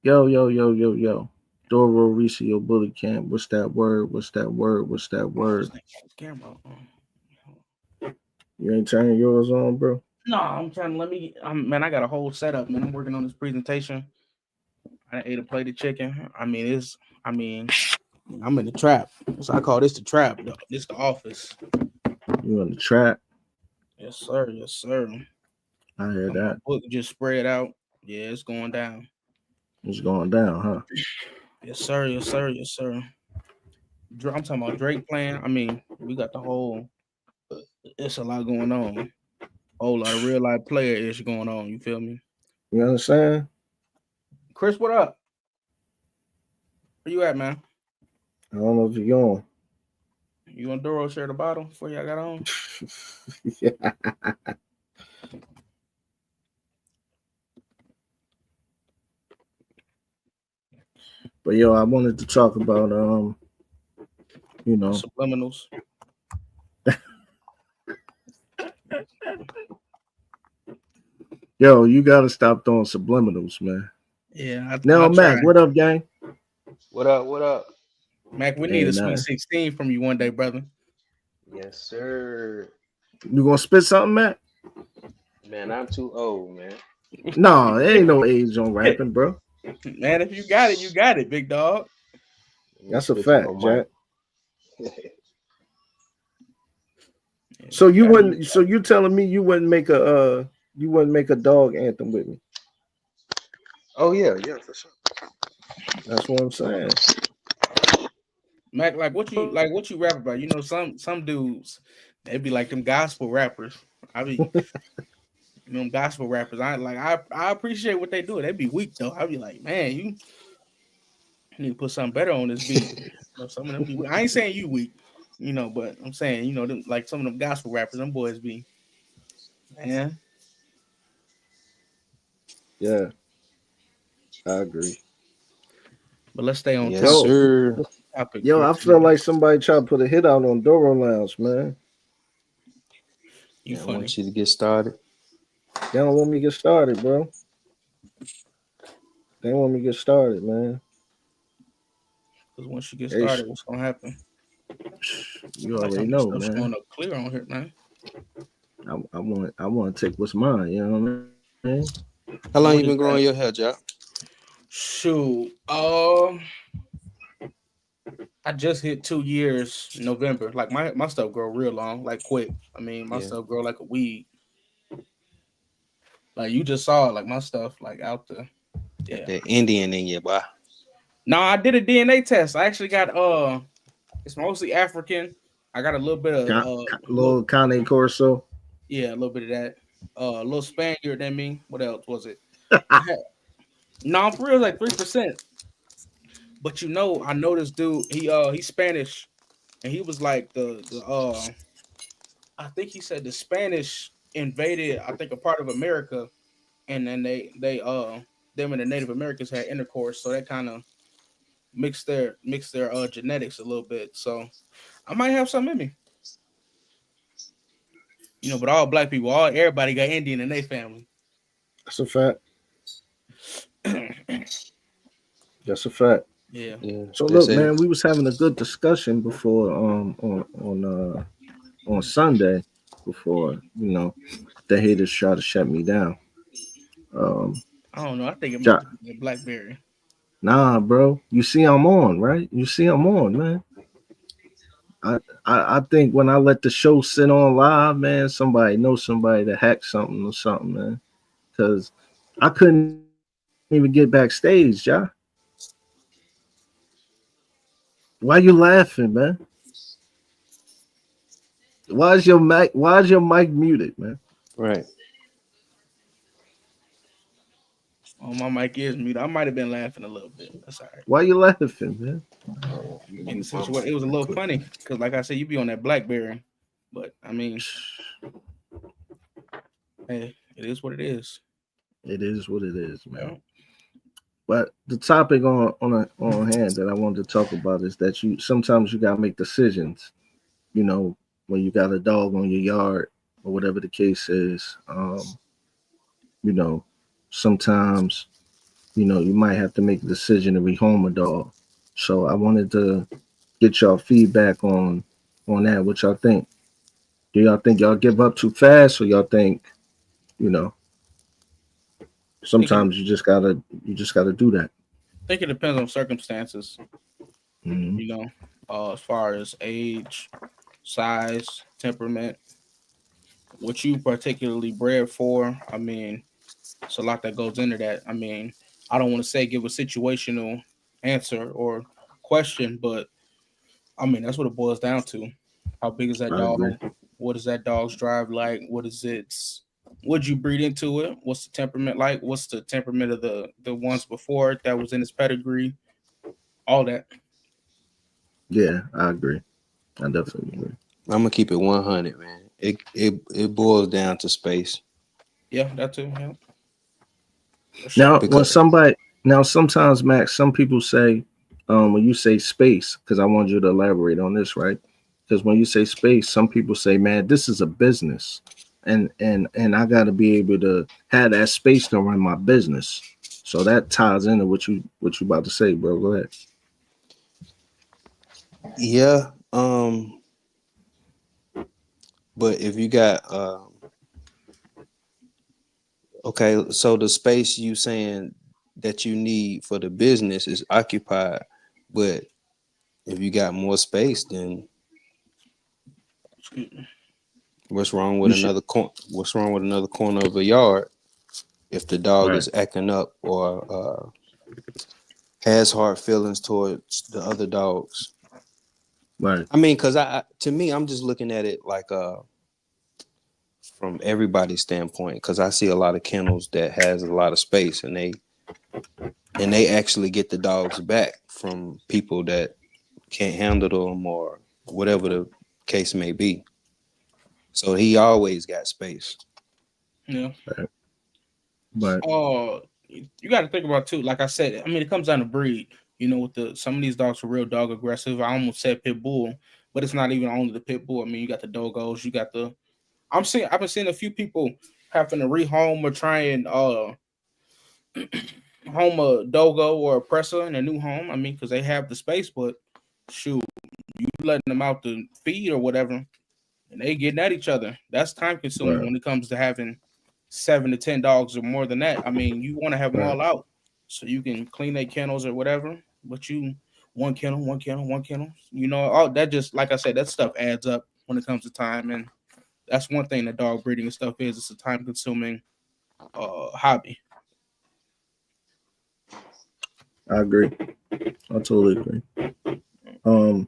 Yo, yo, yo, yo, yo. Doro Recio Bully Camp. What's that word? What's that word? What's that Oh, this word? thing got the camera on. You ain't turning yours on, bro? No, I'm trying to let me. Man, I got a whole setup, man. I'm working on this presentation. I ate a plate of chicken. I mean, it's. I mean, I'm in the trap. So I call this the trap. Though. This the office. You in the trap? Yes, sir. Yes, sir. I hear Got my that. book just spread out. Yeah, it's going down. It's going down, huh? Yes, sir. Yes, sir. Yes, sir. I'm talking about Drake playing. I mean, we got the whole. It's a lot going on. Whole lot of real life player ish going on. You feel me? You understand? Chris, what up? Where you at, man? I don't know if you're going. You and Duro share the bottle before y'all got on? Yeah. But yo, I wanted to talk about you know, Subliminals. yo, you gotta stop throwing subliminals, man. Yeah, I Now try. Mac, what up, gang? What up? What up? Mac, we need a Ain't sweet nothing. 16 from you one day, brother. Yes, sir. You gonna spit something, Mac? Man, I'm too old, man. No, there ain't no age on rapping, bro. Man, if you got it, you got it, big dog. Let me That's a spit some fact, on my. Jack. Yeah, So you you got it. You wouldn't? So you telling me you wouldn't make a dog anthem with me? Oh yeah, yeah, for sure. That's what I'm saying. Mac, like what you rap about? You know, some dudes they be like them gospel rappers. I be them gospel rappers. I appreciate what they do. They be weak though. I be like, man, you need to put something better on this beat. You know, some of them be weak. I ain't saying you weak, but I'm saying, like some of them gospel rappers, them boys be, man. Yeah, I agree. But let's stay on Yes, Yo, sir. topic yo, for I feel tonight. like somebody tried to put a hit out on Doro Lounge, man. You Man, I funny. want you to get started. They don't want me to get started, bro. They don't want me to get started, man. Because once you get Hey, started, what's gonna happen? you Like how already much know, stuff man. showing up clear on here, man. I want to take what's mine. You know what I mean? How long What you is been that? growing your hair, Jack? Shoot. I just hit 2 years November. Like my stuff grow real long, like quick. I mean, my Yeah. stuff grow like a weed. Like you just saw it, like my stuff, like out the Got yeah. that Indian in you, boy. No, I did a DNA test. I actually got it's mostly African. I got a little bit of look, Little Cane Corso. yeah, a little bit of that. A little Spaniard than me. What else was it? I had no for real like 3%. But I know this dude, he's Spanish and he was like the I think he said the Spanish invaded I think a part of America and then they them and the Native Americans had intercourse, so that kind of mixed their genetics a little bit. So I might have some in me. But all black people, all everybody got Indian in their family. That's a fact. Yeah, That's a fact. Yeah. So They look, say man, we was having a good discussion before on Sunday before the haters try to shut me down. Um, I don't know. I think it might Ja- just be a BlackBerry. nah, bro, you see I'm on, right? You see I'm on, man. I, I think when I let the show sit on live, man, somebody knows somebody to hack something or something, man. Cause I couldn't even get backstage, ja. Why you laughing, man? Why is your mic muted, man? right. Oh, my mic is muted. I might have been laughing a little bit. That's all right. Why you laughing, man? In the Mute my situation, it mic was a real little quick. funny because, like I said, you be on that BlackBerry, but I mean, hey, it is what it is. It is what it is, man. Yeah. But the topic on hand that I wanted to talk about is that you sometimes you gotta make decisions. You know, when you got a dog on your yard or whatever the case is. You know, sometimes you might have to make a decision to rehome a dog. So I wanted to get y'all feedback on that. What y'all think? Do y'all think y'all give up too fast, or y'all think, you know, Think it, sometimes you just gotta do that? think it depends on circumstances. Mhm. You know, as far as age, size, temperament, what you particularly bred for. I mean, it's a lot that goes into that. I mean, I don't want to say give a situational answer or question, but I mean that's what it boils down to. How big is that I dog? agree. What is that dog's drive like? What is its Would you breed into it? What's the temperament like? What's the temperament of the ones before it that was in its pedigree? All that. Yeah, I agree. I definitely agree. I'm gonna keep it 100, man. It boils down to space Yeah, that too. Yeah, for sure. Now, when because somebody now sometimes Max, some people say, when you say space, because I want you to elaborate on this, right? Because when you say space, some people say, man, this is a business, and I got to be able to have that space to run my business. So that ties into what you about to say, bro. Go ahead. yeah. But if you got okay, so the space you saying that you need for the business is occupied, but if you got more space, then Excuse me. You should, what's wrong with another corner of a yard if the dog right, is acting up or has hard feelings towards the other dogs? right, I mean, because to me, I'm just looking at it like from everybody's standpoint. Because I see a lot of kennels that has a lot of space, and they actually get the dogs back from people that can't handle them or whatever the case may be. So he always got space. Yeah. right, right, You got to think about too. Like I said, I mean, it comes down to breed. You know, with the some of these dogs are real dog aggressive. I almost said pit bull, but it's not even only the pit bull. I mean, you got the doggos. You got the. I've been seeing a few people having to rehome or try and home a dogo or a presser in a new home. I mean, because they have the space, but shoot, you letting them out to feed or whatever, and they getting at each other. That's time consuming right, when it comes to having 7 to 10 dogs or more than that. I mean, you want to have them right. all out so you can clean their kennels or whatever. But you one kennel, one kennel, one kennel. You know, all that just like I said, that stuff adds up when it comes to time, and that's one thing that dog breeding and stuff is. It's a time consuming hobby. I agree. I totally agree. Um,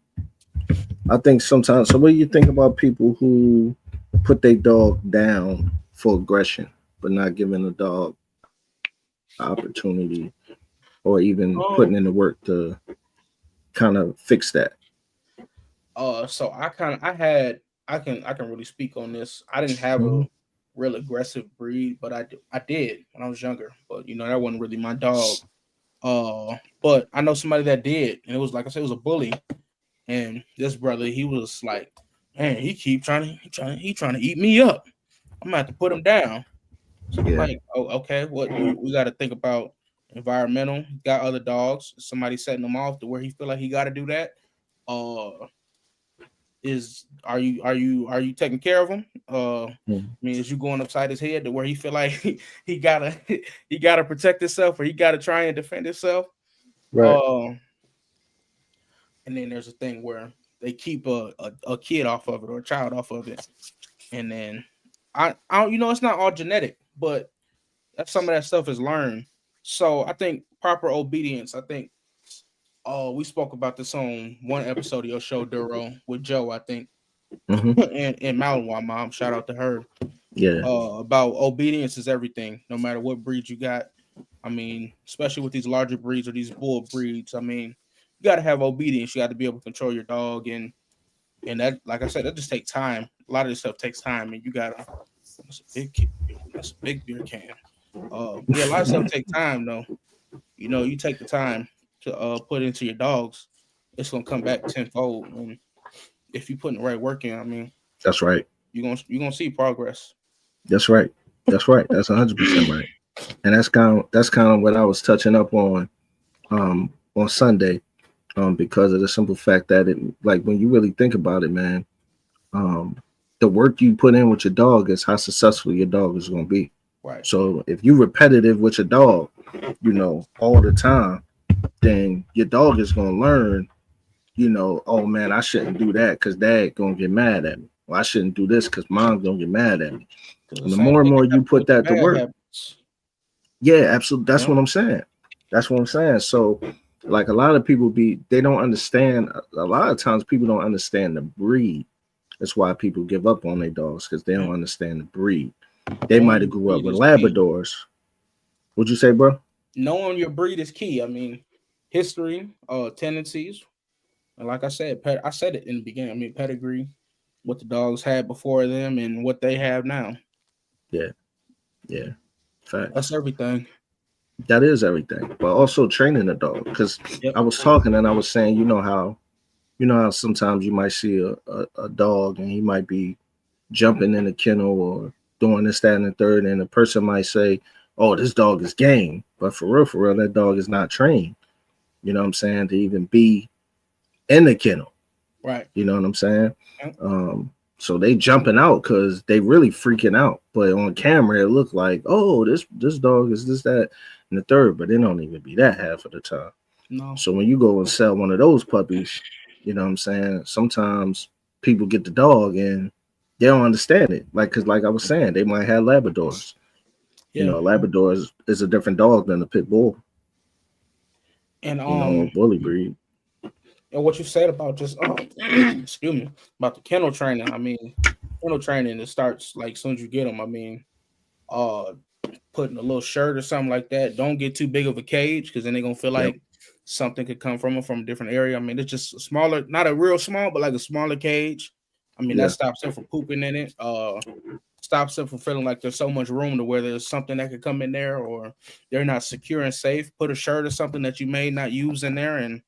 I think sometimes. So, what do you think about people who put their dog down for aggression, but not giving the dog opportunity or even Um, putting in the work to kind of fix that? so I kind of I had I can really speak on this. I didn't have Hmm. a real aggressive breed, but I did when I was younger. But you know that wasn't really my dog. But I know somebody that did, and it was like I said, it was a bully. And this brother, he was like, man, he trying to eat me up. I'm gonna have to put him down. So I'm Yeah, like, oh, okay, what we got to think about environmental. He got other dogs. Somebody setting him off to where he feel like he got to do that. Uh, is are you taking care of him? I mhm, mean, is you going upside his head to where he feel like he gotta he gotta protect himself or he gotta try and defend himself? right. Uh, and then there's a thing where they keep a kid off of it or a child off of it, and then I don't, you know, it's not all genetic, but that's some of that stuff is learned. So I think proper obedience. I think we spoke about this on one episode of your show, Duro, with Joe. I think Hmm. and Malinois mom. Shout out to her. Yeah, About obedience is everything, no matter what breed you got. I mean, especially with these larger breeds or these bull breeds. I mean, you got to have obedience. You got to be able to control your dog, and that, like I said, that just takes time. A lot of this stuff takes time, and you gotta. That's a that's a big beer can. Yeah, a lot of stuff takes time though. You know, you take the time to put into your dogs, it's gonna come back tenfold. And if you put the right work in, I mean, that's right. you're gonna see progress. That's right. That's right. That's 100% right. And that's kind of what I was touching up on Sunday, because of the simple fact that it, like, when you really think about it, man, the work you put in with your dog is how successful your dog is going to be. Right. So if you're repetitive with your dog, all the time, then your dog is going to learn, oh man, I shouldn't do that because dad going to get mad at me. Well, I shouldn't do this because mom's going to get mad at me. And the more and more you put that to work, yeah, absolutely. That's what I'm saying. That's what I'm saying. So, like, a lot of people they don't understand. A lot of times people don't understand the breed. That's why people give up on their dogs, because they don't understand the breed. They might have grew up with Labradors. What'd you say, bro? Knowing your breed is key. I mean, history, tendencies, and like I said, I said it in the beginning. I mean, pedigree, what the dogs had before them, and what they have now. Yeah. Fact. That's everything. That is everything. But also training a dog, because I was talking and I was saying, you know how sometimes you might see a dog and he might be jumping in the kennel or doing this, that, and the third, and the person might say, oh, this dog is game. But for real, that dog is not trained. You know what I'm saying? To even be in the kennel. Right. You know what I'm saying? So they jumping out because they really freaking out. But on camera, it looked like, oh, this dog is this, that, and the third. But they don't even be that half of the time. No. So when you go and sell one of those puppies, you know what I'm saying? Sometimes people get the dog and they don't understand it. Because like I was saying, they might have Labradors. Yeah. Labradors is a different dog than a pit bull. And bully breed. And what you said about just excuse me, about the kennel training. I mean, kennel training, it starts like as soon as you get them. I mean, putting a little shirt or something like that. Don't get too big of a cage, because then they're gonna feel like something could come from them from a different area. I mean, it's just a smaller, not a real small, but like a smaller cage. I mean, that stops them from pooping in it. Stops them from feeling like there's so much room to where there's something that could come in there, or they're not secure and safe. Put a shirt or something that you may not use in there, and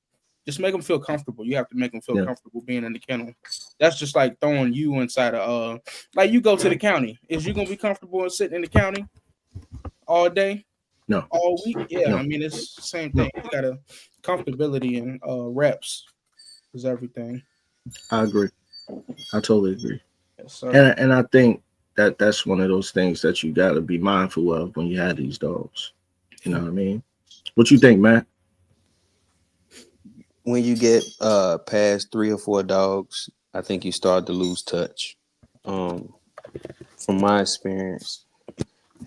just make them feel comfortable. You have to make them feel comfortable being in the kennel. That's just like throwing you inside of like you go to the county. Is you gonna be comfortable sitting in the county all day? No. All week? Yeah. No. I mean, it's the same thing. You got a comfortability and reps is everything. I agree. I totally agree. Yes, sir. And I think that's one of those things that you got to be mindful of when you have these dogs. You know what I mean? What you think, Matt? When you get past 3 or 4 dogs, I think you start to lose touch. From my experience,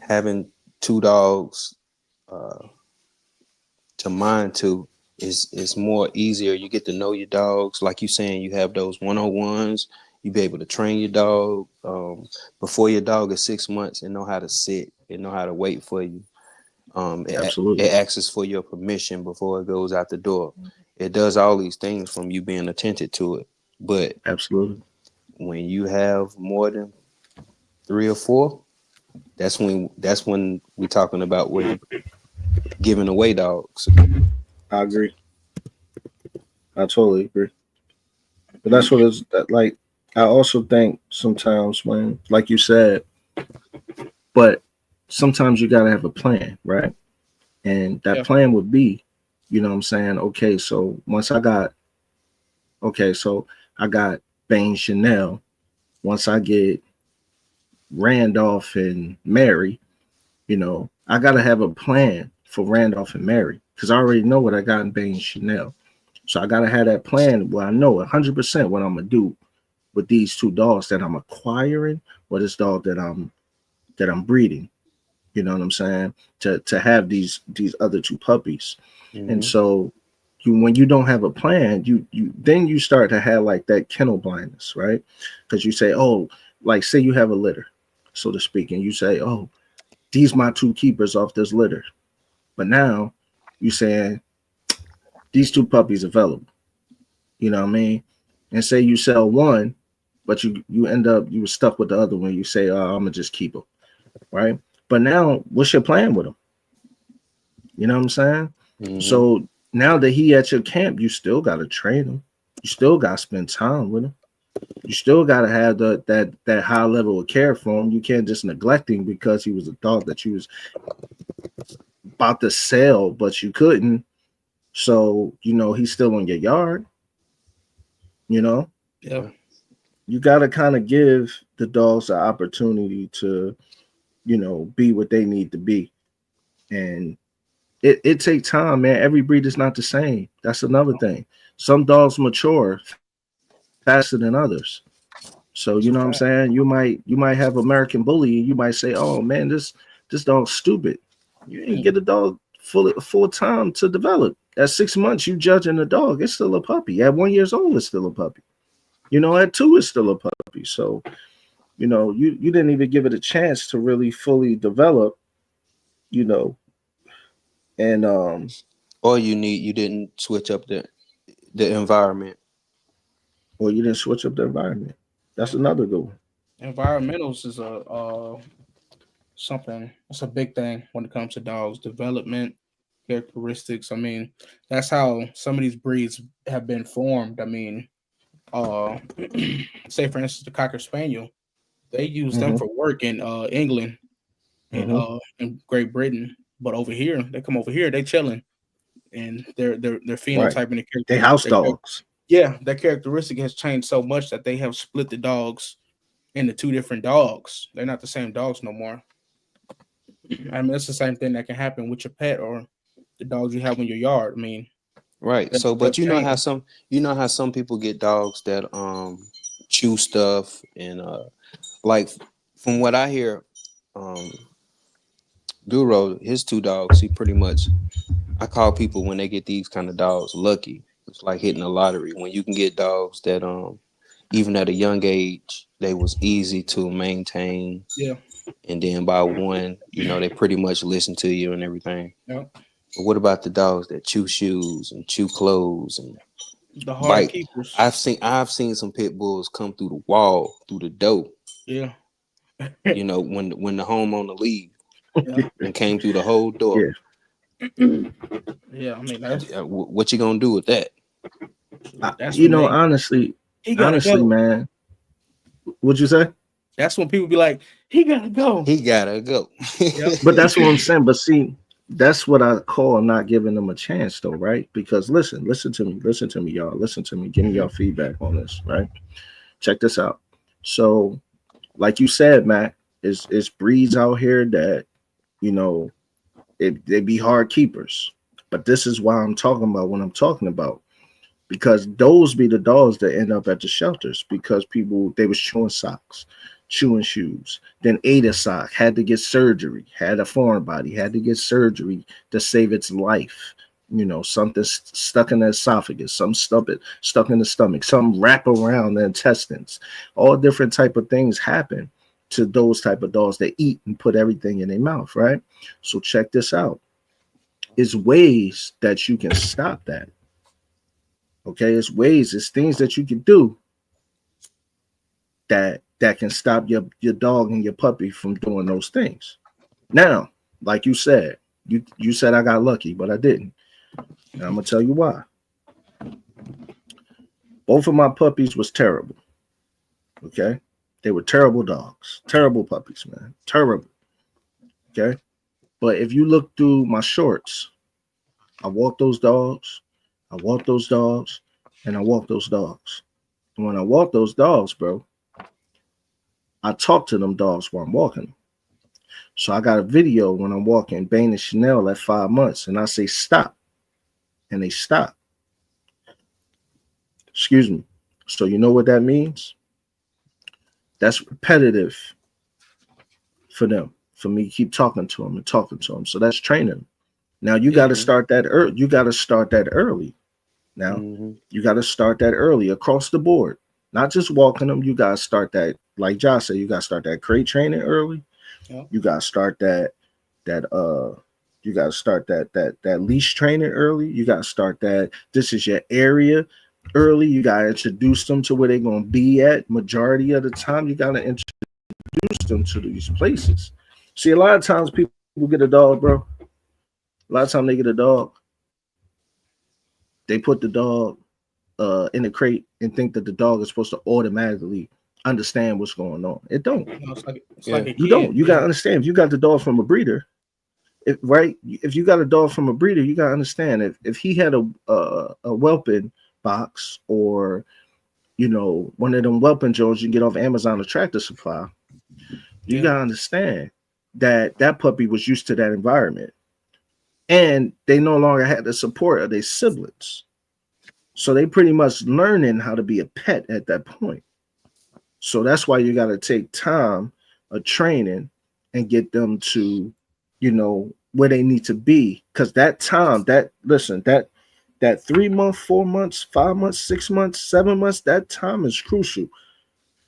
having 2 dogs to mine to is more easier. You get to know your dogs. Like you saying, you have those one-on-ones. You be able to train your dog before your dog is 6 months and know how to sit and know how to wait for you. Absolutely. It asks for your permission before it goes out the door. It does all these things from you being attentive to it. But absolutely, when you have more than 3 or 4, that's when we're talking about where you're giving away dogs. I agree. I totally agree. But that's what it's like. I also think sometimes when, like you said, but sometimes you got to have a plan, right? And that plan would be, you know what I'm saying? Okay, so once I got Bane Chanel. Once I get Randolph and Mary, I got to have a plan for Randolph and Mary, because I already know what I got in Bane Chanel. So I got to have that plan where I know 100% what I'm going to do with these 2 dogs that I'm acquiring, or this dog that I'm breeding. You know what I'm saying? To have these other 2 puppies. Mm-hmm. And so when you don't have a plan, you start to have like that kennel blindness, right? Because you say, oh, like say you have a litter, so to speak, and you say, oh, these my 2 keepers off this litter. But now you saying these 2 puppies available. You know what I mean? And say you sell one, but you end up you were stuck with the other one. You say, oh, I'm gonna just keep them, right? But now, what's your plan with them? You know what I'm saying? Mm-hmm. So now that he at your camp, you still got to train him. You still got to spend time with him. You still got to have that high level of care for him. You can't just neglect him because he was a dog that you was about to sell, but you couldn't. So, he's still in your yard. Yeah. You got to kind of give the dogs an opportunity to, be what they need to be. And it takes time, man. Every breed is not the same. That's another thing. Some dogs mature faster than others. So, you know what I'm saying? You might have American Bully, and you might say, "Oh man, this dog's stupid." You didn't get a dog full time to develop. At 6 months, you judging the dog. It's still a puppy. At 1 year old, it's still a puppy. At 2, it's still a puppy. So, you didn't even give it a chance to really fully develop. And Or you didn't switch up the environment. Or you didn't switch up the environment. That's another good one. Environmentals is something. That's a big thing when it comes to dogs development characteristics. I mean, that's how some of these breeds have been formed. I mean, say for instance the Cocker Spaniel, they use them for work in England and in Great Britain, but over here they come over here, they chilling, and their phenotype and their character, they house dogs. Yeah, their characteristic has changed so much that they have split the dogs into 2 different dogs. They're not the same dogs no more. I mean, it's the same thing that can happen with your pet or the dogs you have in your yard. I mean, right. So, but you know how some people get dogs that chew stuff and like from what I hear, Duro, his 2 dogs, he pretty much, I call people when they get these kind of dogs lucky. It's like hitting a lottery when you can get dogs that even at a young age they was easy to maintain. Yeah. And then by 1, they pretty much listen to you and everything. Yeah. But what about the dogs that chew shoes and chew clothes and the hard keepers? I've seen some pit bulls come through the wall, through the door. Yeah. When the homeowner leave and came through the whole door. Yeah. Yeah, I mean, that's what you gonna do with that? Honestly, man. What'd you say? That's when people be like, he gotta go. But that's what I'm saying. But see, that's what I call not giving them a chance, though, right? Because listen to me, y'all. Listen to me. Give me your feedback on this, right? Check this out. So, like you said, Matt, it's breeds out here that, they be hard keepers. But this is why I'm talking about what I'm talking about. Because those be the dogs that end up at the shelters because they was chewing socks, chewing shoes, then ate a sock, had to get surgery, had a foreign body, had to get surgery to save its life. Something stuck in the esophagus, some stuck in the stomach, some wrap around the intestines. All different type of things happen to those type of dogs that eat and put everything in their mouth, right? So check this out. It's ways that you can stop that. Okay, it's things that you can do that can stop your dog and your puppy from doing those things. Now, like you said, you said I got lucky, but I didn't. And I'm gonna tell you why. Both of my puppies was terrible. Okay, they were terrible dogs, terrible puppies, man, terrible. Okay, but if you look through my shorts, I walk those dogs. I walk those dogs, and I walk those dogs. And when I walk those dogs, bro, I talk to them dogs while I'm walking them. So I got a video when I'm walking Bane and Chanel at 5 months, and I say, stop. And they stop. Excuse me. So you know what that means? That's repetitive for them, for me to keep talking to them and talking to them. So that's training. Now you got to start that early. You got to start that early. Now you got to start that early across the board, not just walking them. You got to start that, like Josh said, you got to start that crate training early. Yeah. You got to start that leash training early. You got to start that. This is your area early. You got to introduce them to where they're going to be at. Majority of the time, you got to introduce them to these places. See, a lot of times people get a dog, bro. A lot of times they get a dog, they put the dog in the crate and think that the dog is supposed to automatically understand what's going on. It don't. It's like you don't. You gotta understand. If you got the dog from a breeder, if you got a dog from a breeder, you gotta understand if he had a whelping box, or one of them whelping Jones you can get off Amazon or Tractor Supply, you gotta understand that that puppy was used to that environment, and they no longer had the support of their siblings, so they pretty much learning how to be a pet at that point. So that's why you gotta take time of training and get them to, where they need to be. Because that time, that 3 months, 4 months, 5 months, 6 months, 7 months, that time is crucial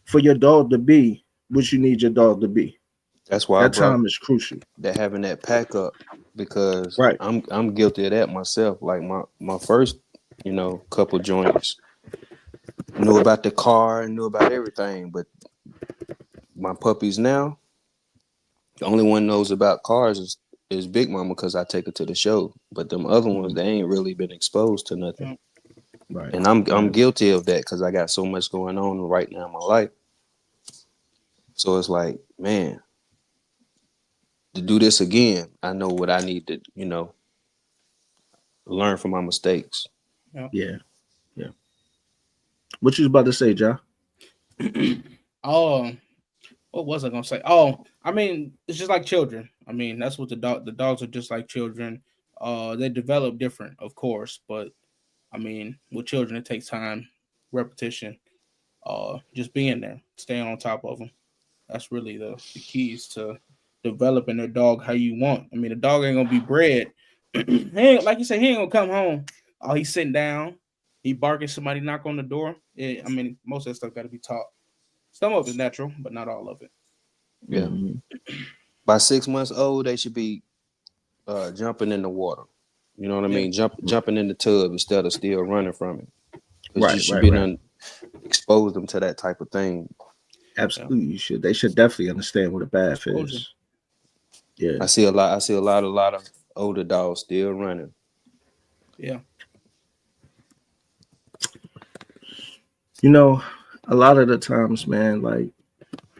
for your dog to be what you need your dog to be. That's why that time is crucial. That having that pack up, because right. I'm guilty of that myself. Like my first, couple joints, knew about the car and knew about everything, but my puppies now, the only one knows about cars is Big Mama, because I take her to the show. But them other ones, they ain't really been exposed to nothing. Right. And I'm guilty of that because I got so much going on right now in my life. So it's like, man, to do this again, I know what I need to, learn from my mistakes. Yeah. What you was about to say, John? What was I gonna say? Oh, I mean, it's just like children. I mean, that's what the dogs are just like children. They develop different, of course, but I mean, with children, it takes time, repetition, just being there, staying on top of them. That's really the keys to developing a dog how you want. I mean, the dog ain't gonna be bred. He ain't, like you said, he ain't gonna come home. Oh, he's sitting down, he barking, somebody knock on the door. I mean, most of that stuff got to be taught. Some of it's natural, but not all of it. Yeah. Mm-hmm. By 6 months old, they should be jumping in the water. You know what I mean? Jumping in the tub instead of still running from it. Because you should be expose them to that type of thing. Absolutely, you should. They should definitely understand what a bath is. Yeah, I see a lot of older dogs still running. Yeah. A lot of the times, man, like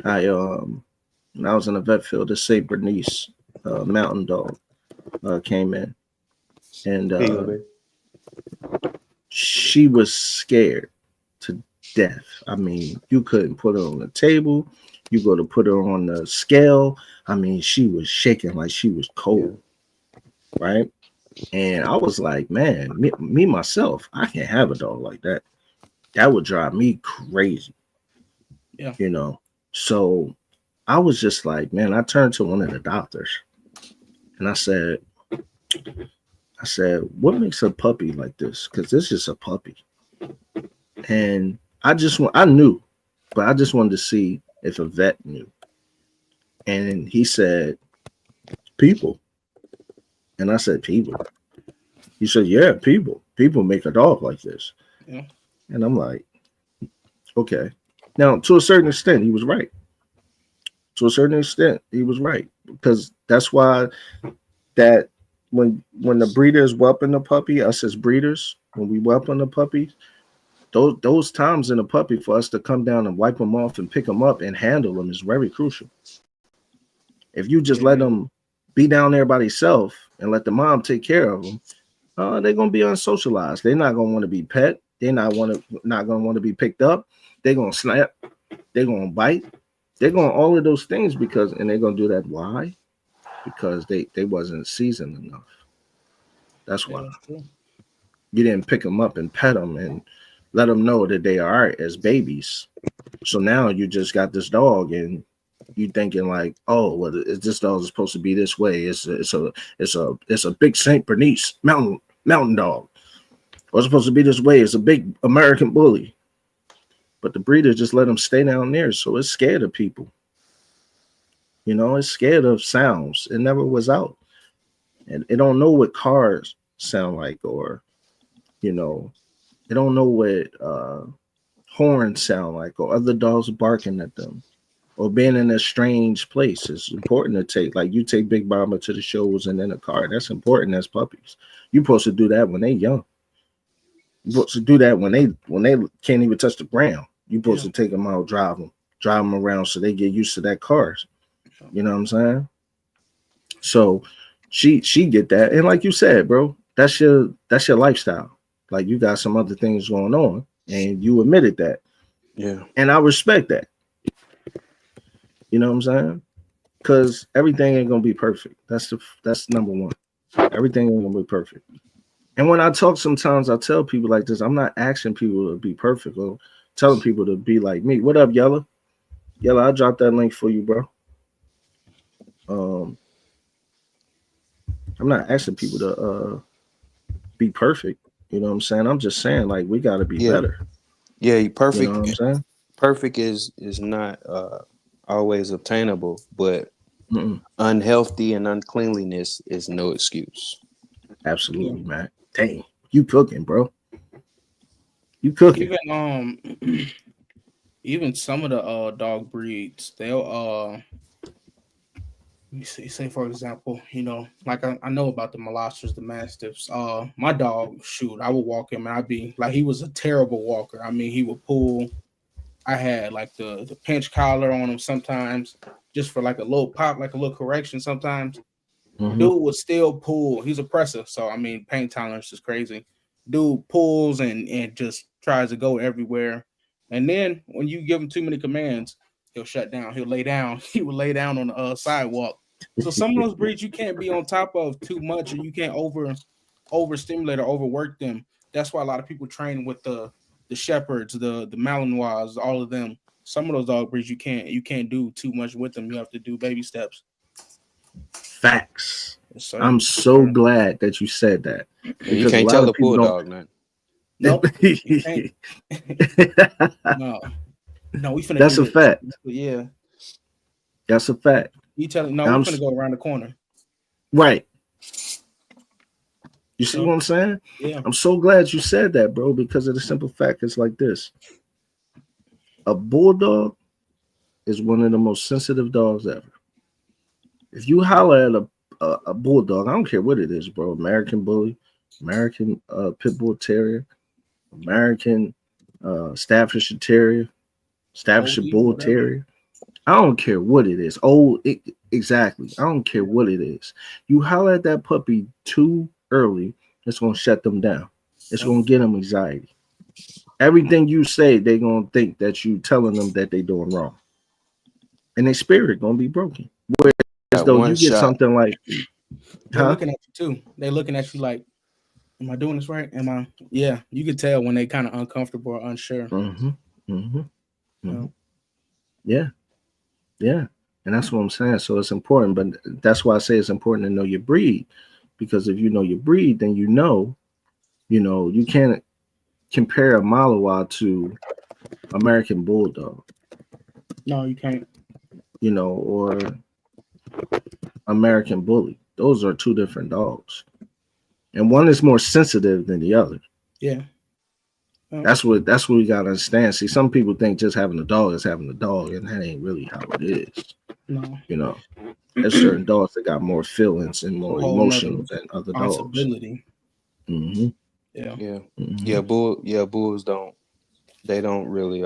when I was in the vet field, the St. Bernice mountain dog came in, and she was scared to death. I mean, you couldn't put her on the table. You go to put her on the scale. I mean, she was shaking like she was cold, right? And I was like, man, me myself, I can't have a dog like that. That would drive me crazy. Yeah. So I was just like, man, I turned to one of the doctors and I said, what makes a puppy like this? Because this is a puppy. And I knew, but I just wanted to see if a vet knew. And he said, people. And I said, people. He said, yeah, people. People make a dog like this. Yeah. And I'm like, okay. Now, to a certain extent, he was right. To a certain extent, he was right. Because that's why that when the breeders whelping the puppy, us as breeders, when we whelping the puppy, those times in a puppy for us to come down and wipe them off and pick them up and handle them is very crucial. If you just let them be down there by themselves and let the mom take care of them, they're gonna be unsocialized. They're not gonna want to be pet. They're not gonna want to be picked up. They're gonna snap. They're gonna bite. They're gonna all of those things and they're gonna do that. Why? Because they wasn't seasoned enough. That's why. You didn't pick them up and pet them and let them know that they are as babies. So now you just got this dog and you thinking like, oh, well, this dog is supposed to be this way. It's a big St. Bernice mountain dog. Or it's supposed to be this way. It's a big American bully. But the breeder just let them stay down there. So it's scared of people. It's scared of sounds. It never was out. And it don't know what cars sound like, or, it don't know what horns sound like, or other dogs barking at them, or being in a strange place. It's important to you take Big Mama to the shows and in a car. That's important as puppies. You're supposed to do that when they're young. You're supposed to do that when they can't even touch the ground. You're supposed to take them out, drive them around so they get used to that cars. You know what I'm saying? So She get that, and like you said, bro, that's your lifestyle. Like you got some other things going on, and you admitted that, Yeah. and I respect that. You know what I'm saying? Because everything ain't gonna be perfect. That's number one. Everything ain't gonna be perfect. And when I talk, sometimes I tell people like this. I'm not asking people to be perfect or telling people to be like me. What up, Yella? Yella, I dropped that link for you, bro. I'm not asking people to be perfect. You know what I'm saying? I'm just saying like we got to be better. Yeah, perfect. You know what I'm saying? Perfect is not always obtainable, but unhealthy and uncleanliness is no excuse. Absolutely, man. Dang, you cooking, bro. You cooking. Even some of the dog breeds, they'll let me see, say for example, you know, like I know about the Molosses, the Mastiffs. My dog, shoot, I would walk him and I'd be like, he was a terrible walker. I mean, he would pull. I had like the pinch collar on him sometimes, just for like a little pop, like a little correction sometimes. Dude would still pull. He's oppressive. So I mean, pain tolerance is crazy. Dude pulls and just tries to go everywhere. And then when you give him too many commands, he'll shut down. He'll lay down. He will lay down on the sidewalk. So some of those breeds you can't be on top of too much, or you can't overstimulate or overwork them. That's why a lot of people train with the shepherds, the Malinois, all of them. Some of those dog breeds you can't do too much with them. You have to do baby steps. Facts. I'm so glad that you said that. You can't tell a bulldog nothing. Nope. No, we finna. That's a fact. Yeah, that's a fact. You tell him, no, we're gonna go around the corner. Right. You see what I'm saying? Yeah. I'm so glad you said that, bro, because of the simple fact it's like this. A bulldog is one of the most sensitive dogs ever. If you holler at a bulldog, I don't care what it is, bro. American Bully, American Pit Bull Terrier, American Staffordshire Terrier, Staffordshire Bull Terrier. I don't care what it is. Exactly. I don't care what it is. You holler at that puppy too early, it's gonna shut them down. It's gonna get them anxiety. Everything you say, they're gonna think that you telling them that they're doing wrong, and their spirit gonna be broken. Whereas though you get something like, they're looking at you too. They're looking at you like, am I doing this right? Am I? Yeah, you can tell when they kind of uncomfortable or unsure. Yeah, and that's what I'm saying. So it's important, but that's why I say it's important to know your breed, because if you know your breed, then you know, you can't compare a Malinois to American Bulldog. No, you can't. Or American Bully. Those are two different dogs, and one is more sensitive than the other. Yeah. That's what we gotta understand. See, some people think just having a dog is having a dog, and that ain't really how it is. No. There's certain dogs that got more feelings and more emotional than other dogs. Yeah. Bulls don't. They don't really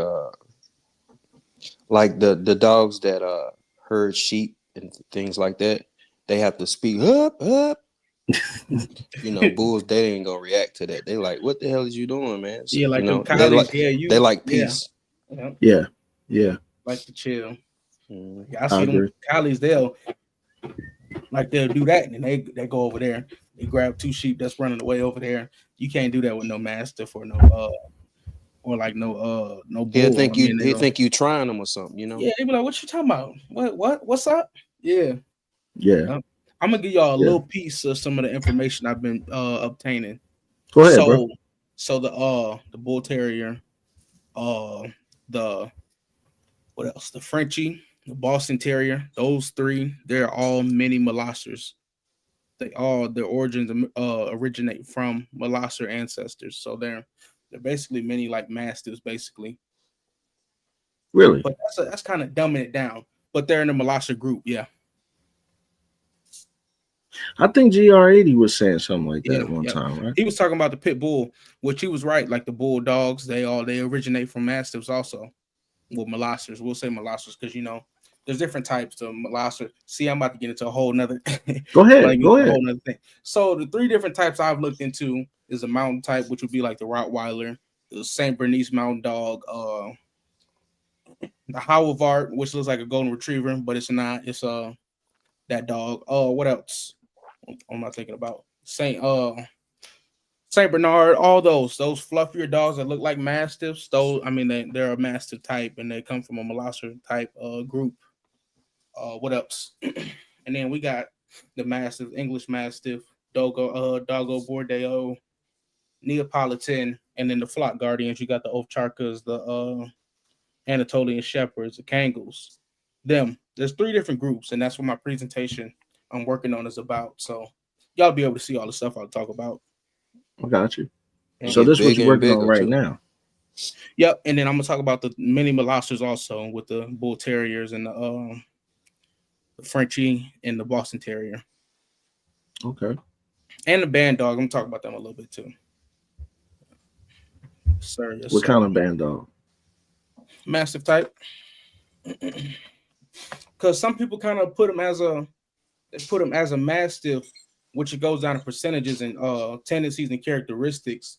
like the dogs that herd sheep and things like that. They have to speak up. Bulls, they ain't gonna react to that. They like, what the hell is you doing, man? So, like them collies, they like peace. Yeah. Like to chill. I see them collies, they'll do that, and they go over there. They grab two sheep that's running away over there. You can't do that with no mastiff or no bull. He'll think you trying them or something, Yeah, they be like, what you talking about? What's up? Yeah. I'm gonna give y'all a little piece of some of the information I've been obtaining. Go ahead, bro. So the bull terrier, the what else? The Frenchie, the Boston Terrier, those three, they're all mini Molossers. Their origins originate from Molosser ancestors. So they're basically many like Mastiffs, basically. Really? But that's kind of dumbing it down. But they're in the Molosser group, yeah. I think GR80 was saying something like that one time, right? He was talking about the pit bull, which he was right. Like the bulldogs, they originate from Mastiffs also. Well, Molossers. We'll say Molossers because there's different types of Molosser. See, I'm about to get into a whole nother. Go I'm about to ahead. get Go into a ahead. whole nother thing. So the 3 different types I've looked into is a mountain type, which would be like the Rottweiler, the Saint Bernese Mountain Dog, the Howivart, which looks like a golden retriever, but it's not. It's that dog. What else? I'm not thinking about Saint Bernard. All those fluffier dogs that look like mastiffs. Those, I mean, they're a mastiff type, and they come from a Molosser type group. What else? And then we got the mastiff, English Mastiff, Doggo Bordeaux, Neapolitan, and then the flock guardians. You got the Ovcharkas, the Anatolian Shepherds, the Kangals. There's 3 different groups, and that's what my presentation I'm working on is about. So y'all be able to see all the stuff I'll talk about. I got you. And So this is what bigger you're and working on bigger, right too. now. Yep, and then I'm gonna talk about the mini Molossers also with the Bull Terriers and the Frenchie and the Boston Terrier. Okay. And the band dog. I'm gonna talk about them a little bit too. Sir, yes, What sir. kind of band dog? Mastiff type. Because some people kind of put them as a mastiff, which it goes down to percentages and tendencies and characteristics.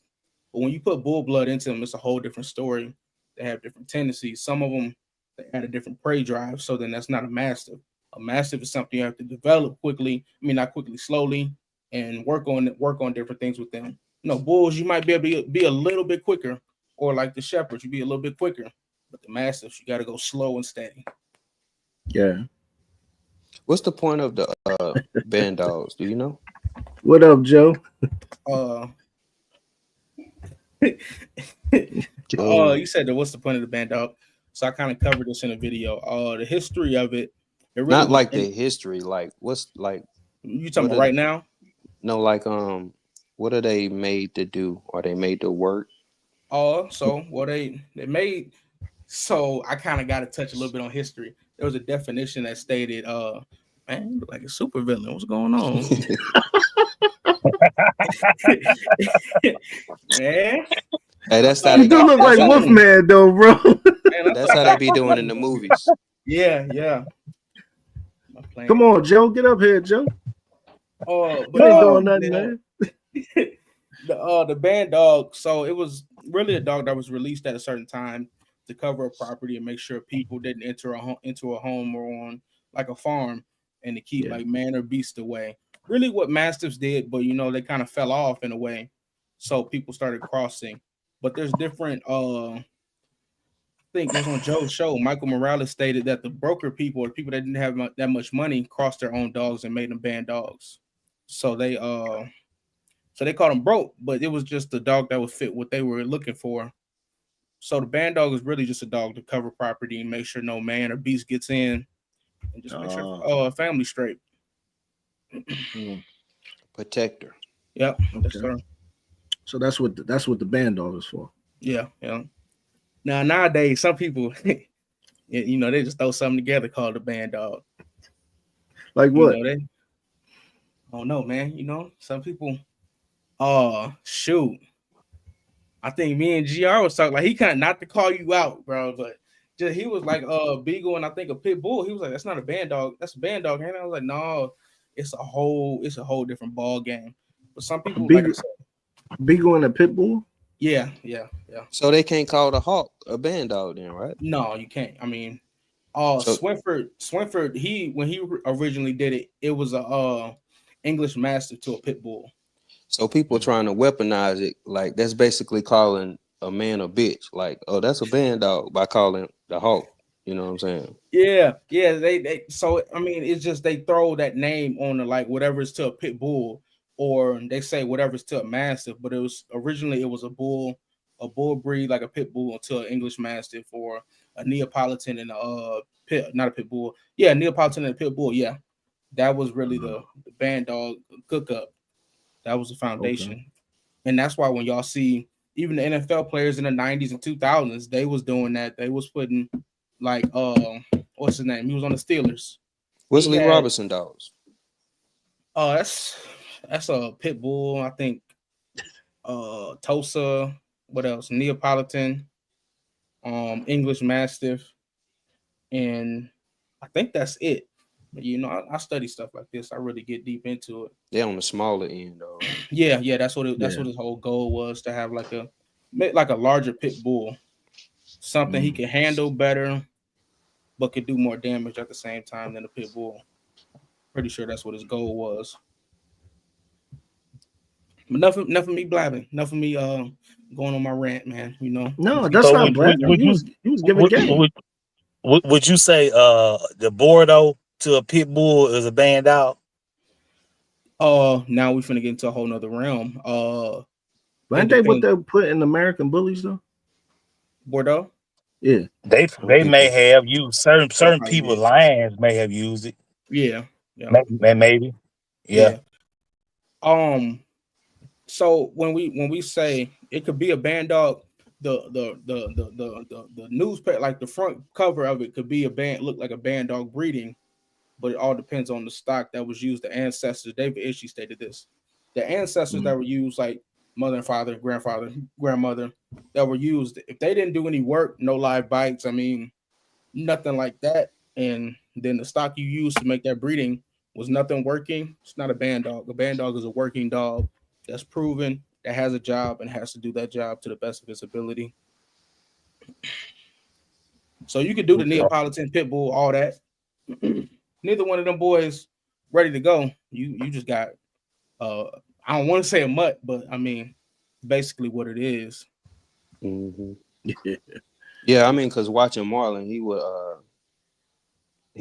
But when you put bull blood into them, it's a whole different story. They have different tendencies. Some of them they had a different prey drive, so then that's not a mastiff. A mastiff is something you have to develop quickly. I mean, not quickly, slowly, and work on different things with them. You know, bulls you might be able to be a little bit quicker, or like the shepherds, you be a little bit quicker. But the mastiffs, you got to go slow and steady. Yeah. What's the point of the band dogs? Do you know? What up, Joe? You said that what's the point of the band dog? So I kind of covered this in a video. The history of it. It really Not like the history. Like what's like? You talking what about right now? No, like what are they made to do? Are they made to work? So what they made. So I kind of got to touch a little bit on history. There was a definition that stated, man, you look like a super villain. What's going on? Man, Hey, that's how You they do look like that's how Wolfman, though, bro. man, that's how they be doing in the movies. Yeah. Come on, Joe. Get up here, Joe. But You ain't doing nothing, man. The band dog. So it was really a dog that was released at a certain time to cover a property and make sure people didn't enter into a home or on like a farm, and to keep like man or beast away. Really, what mastiffs did, but they kind of fell off in a way, so people started crossing. But there's different. I think it was on Joe's show. Michael Morales stated that the broker people or people that didn't have that much money crossed their own dogs and made them band dogs. So they called them broke, but it was just the dog that would fit what they were looking for. So the band dog is really just a dog to cover property and make sure no man or beast gets in, and just make sure family straight. Protector. Yep. Okay. So that's what the band dog is for. Yeah. Now nowadays, some people, they just throw something together called the band dog. Like what? I don't know, man. Some people. Shoot. I think me and GR was talking like he kind of not to call you out, bro, but just he was like Beagle and I think a pit bull. He was like, that's not a band dog, that's a band dog. And I was like, no, it's a whole different ball game. But some people Beagle, like I said, Beagle and a pit bull. Yeah. So they can't call the hawk a band dog, then, right? No, you can't. I mean, Swinford, when he originally did it, it was a English Mastiff to a pit bull. So people trying to weaponize it, like that's basically calling a man a bitch. Like, oh, that's a band dog by calling the hawk. You know what I'm saying? Yeah. They so I mean, it's just they throw that name on like whatever is to a pit bull, or they say whatever's to a mastiff. But it was originally a bull breed like a pit bull to an English Mastiff, or a Neapolitan and not a pit bull. Yeah, Neapolitan and a pit bull. Yeah, that was really the band dog cook up. That was the foundation. Okay. And that's why when y'all see even the NFL players in the 90s and 2000s, they was doing that. They was putting like what's his name? He was on the Steelers. What's Lee Robinson dogs? That's a pit bull, I think. Tosa, what else? Neapolitan, English Mastiff, and I think that's it. You know, I study stuff like this. I really get deep into it. They're on the smaller end, though. Yeah. That's what Yeah. his whole goal was, to have like a larger pit bull, something he can handle better, but could do more damage at the same time than a pit bull. Pretty sure that's what his goal was. But enough of me blabbing. Enough of me going on my rant, man. You know. No, that's So not blabbing. You was giving game. would you say the Bordeaux to a pit bull is a banned dog? Now we finna get into a whole nother realm. But ain't they what they put in American Bullies though? Bordeaux? Yeah. They may have used certain people, lions may have used it. Yeah. Maybe. Yeah. So when we say it could be a band dog, the newspaper, like the front cover of it, could be look like a band dog breeding, but it all depends on the stock that was used. The ancestors, David Ishii stated this. The ancestors that were used, like mother and father, grandfather, grandmother, that were used, if they didn't do any work, no live bites, I mean, nothing like that, and then the stock you used to make that breeding was nothing working, it's not a band dog. A band dog is a working dog that's proven, that has a job and has to do that job to the best of its ability. So you could do the Neapolitan pit bull, all that. Neither one of them boys ready to go. You just got I don't want to say a mutt, but I mean basically what it is. Mm-hmm. Yeah, I mean, because watching Marlon, he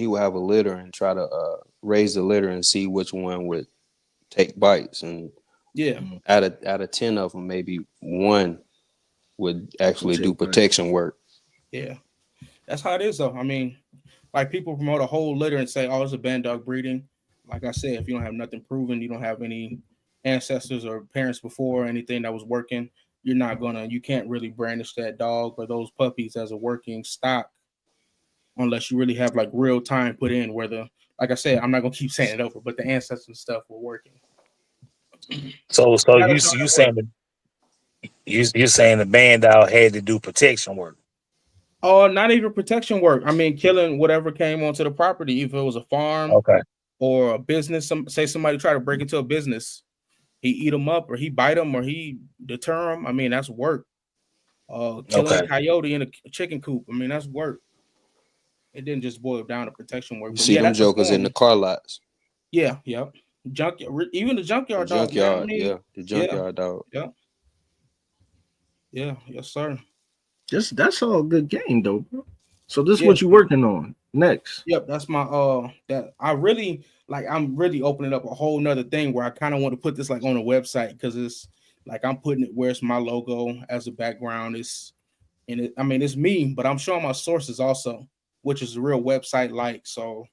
would have a litter and try to raise the litter and see which one would take bites, and out of 10 of them, maybe one would actually do protection work. Yeah, that's how it is, though. I mean, like people promote a whole litter and say, "Oh, it's a band dog breeding." Like I said, if you don't have nothing proven, you don't have any ancestors or parents before, anything that was working, you can't really brandish that dog or those puppies as a working stock unless you really have like real time put in where like I said, I'm not gonna keep saying it over, but the ancestors and stuff were working. So you saying the band dog had to do protection work? Oh, not even protection work. I mean, killing whatever came onto the property, if it was a farm, or a business. Say somebody try to break into a business, he eat them up, or he bite them, or he deter them. I mean, that's work. Killing a coyote in a chicken coop. I mean, that's work. It didn't just boil down to protection work. You see them jokers in the car lots. Yeah. Junkyard, even the junkyard dog. The junkyard dog. Yeah, yes, sir. That's all good game though, bro. So this is what you're working on next. Yep, that's my that I really like. I'm really opening up a whole nother thing where I kind of want to put this like on a website, because it's like I'm putting it where it's my logo as a background. It's me, but I'm showing my sources also, which is a real website like. So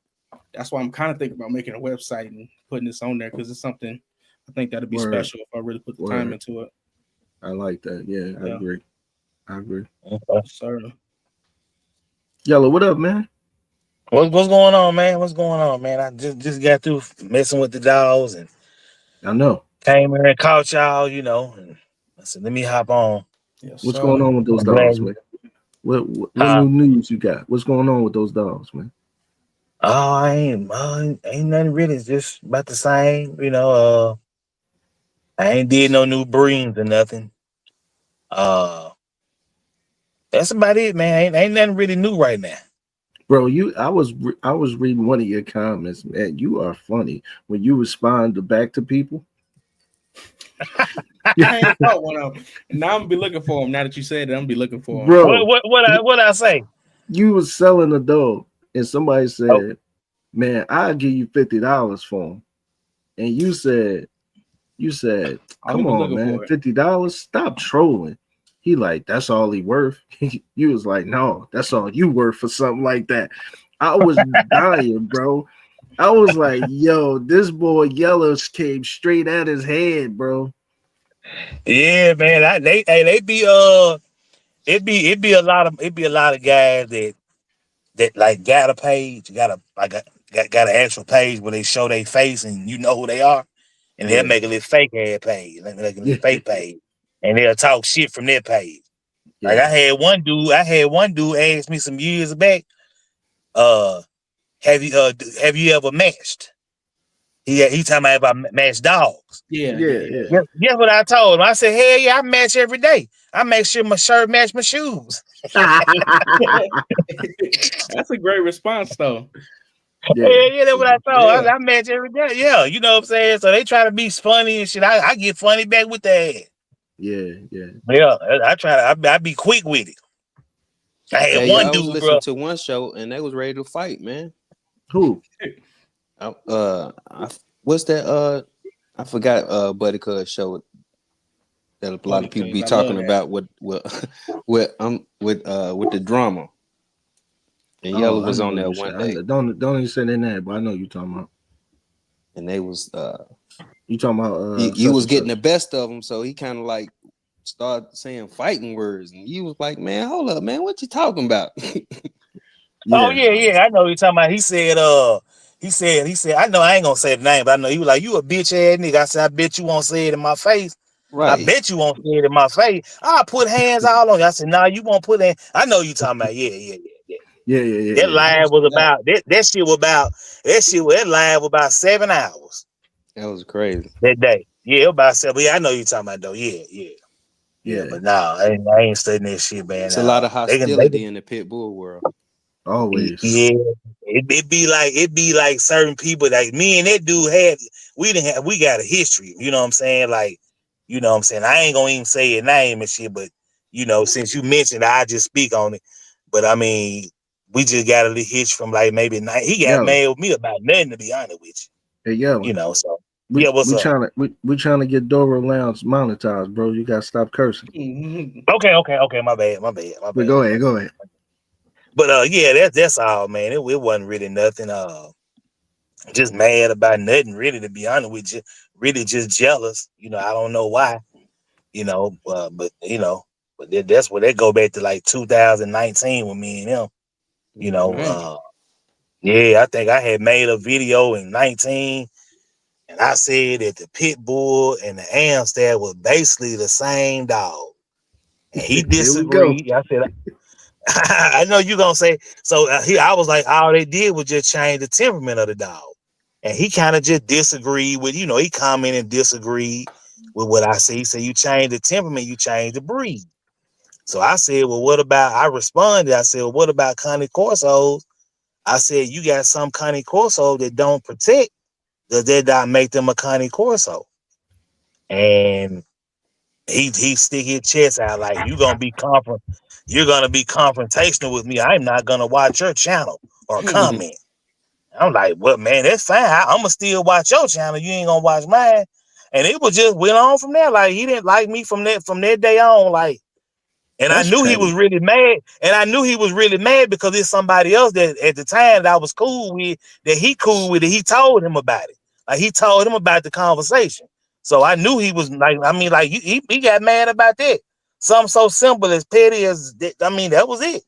that's why I'm kind of thinking about making a website and putting this on there, because it's something I think that'd be special if I really put the time into it. I like that. Yeah, I agree. Okay. Sir. Yellow, what up, man? What's going on, man? I just got through messing with the dogs, and I know came here and caught y'all, and I said, let me hop on. Yes, what's going on with those dogs, man? What new news you got? What's going on with those dogs, man? Oh, ain't nothing really. It's just about the same, I ain't did no new breeds or nothing. That's about it, man. Ain't nothing really new right now. Bro, I was reading one of your comments, man. You are funny when you respond back to people. I ain't caught one of them. Now I'm gonna be looking for them. Now that you said it, I'm gonna be looking for them. Bro, what I say? You was selling a dog, and somebody said, "Man, I'll give you $50 for him," and you said, "Come on, man, $50? Stop trolling." He like, that's all he worth. You was like, no, that's all you worth for something like that. I was dying, bro. I was like, yo, this boy Yellows came straight at his head, bro. Yeah, man. It'd be a lot of guys that like got a page, got an actual page where they show their face and you know who they are, and they'll make a little fake ad page, like a little fake page. And they'll talk shit from their page. Like I had one dude ask me some years back. have you ever matched? He talking about match dogs. Yeah. Guess what I told him? I said, hell yeah, I match every day. I make sure my shirt match my shoes. That's a great response, though. Yeah, that's what I told. Yeah. I match every day. Yeah, you know what I'm saying? So they try to be funny and shit. I get funny back with that. Yeah. Yeah, I be quick with it. I had Hey, one I was dude, listening bro. to one show and they was ready to fight, man. Who? What's that? I forgot. Buddy Cuz show that a lot of people be I talking love about with the drama. And Yellow was I know on there you one said. day, Don't even say their name, but I know you talking about. and they was You talking about he was getting the best of them, so he kind of like started saying fighting words, and he was like, "Man, hold up, man, what you talking about?" Oh yeah, I know what you're talking about. He said, I know I ain't gonna say the name, but I know he was like, you a bitch ass nigga. I said, I bet you won't say it in my face. Right. I bet you won't say it in my face. I'll put hands all on you. I said, nah, you won't put in. I know you talking about, yeah. That live was about that shit was about that live was about 7 hours. That was crazy. That day. Yeah, about 7. Yeah, I know you talking about though. Yeah. But nah, I ain't studying that shit, man. It's a lot of hostility in the pit bull world. Always. Yeah. It be like certain people like me and that dude we got a history. You know what I'm saying? Like, you know what I'm saying? I ain't gonna even say your name and shit, but you know, since you mentioned it, I just speak on it. But I mean, we just got a little hitch from like maybe night. He got mad with me about nothing, to be honest with you. Hey, yo. You know, so we what's up? We trying to get Doro Lounge monetized, bro. You gotta stop cursing. Okay. My bad. But go ahead. But yeah, that's all, man. It wasn't really nothing. Just mad about nothing, really, to be honest with you. Really just jealous. You know, I don't know why. You know, but you know, but that's where they go back to like 2019 with me and him. You know, yeah, I think I had made a video in 19, and I said that the pit bull and the Amstaff was basically the same dog, and he disagreed. I said, I know you gonna say so. I was like, all they did was just change the temperament of the dog, and he kind of just disagreed with, you know, he commented and disagreed with what I said. He said, you change the temperament, you change the breed. So I said, well, what about? I responded. I said, well, what about Connie Corsos? I said, you got some Connie Corso that don't protect. Does that not make them a Connie Corso? And he stick his chest out like, you're gonna be confrontational with me. I'm not gonna watch your channel or comment. I'm like, well, man, that's fine. I'm gonna still watch your channel. You ain't gonna watch mine. And it was just went on from there. Like, he didn't like me from that day on. Like, and I knew he was really mad. And I knew he was really mad because it's somebody else that at the time that I was cool with, that he cool with it. He told him about it. Like, he told him about the conversation. So I knew he was like, I mean, like he got mad about that. Something so simple as petty as that. I mean, that was it.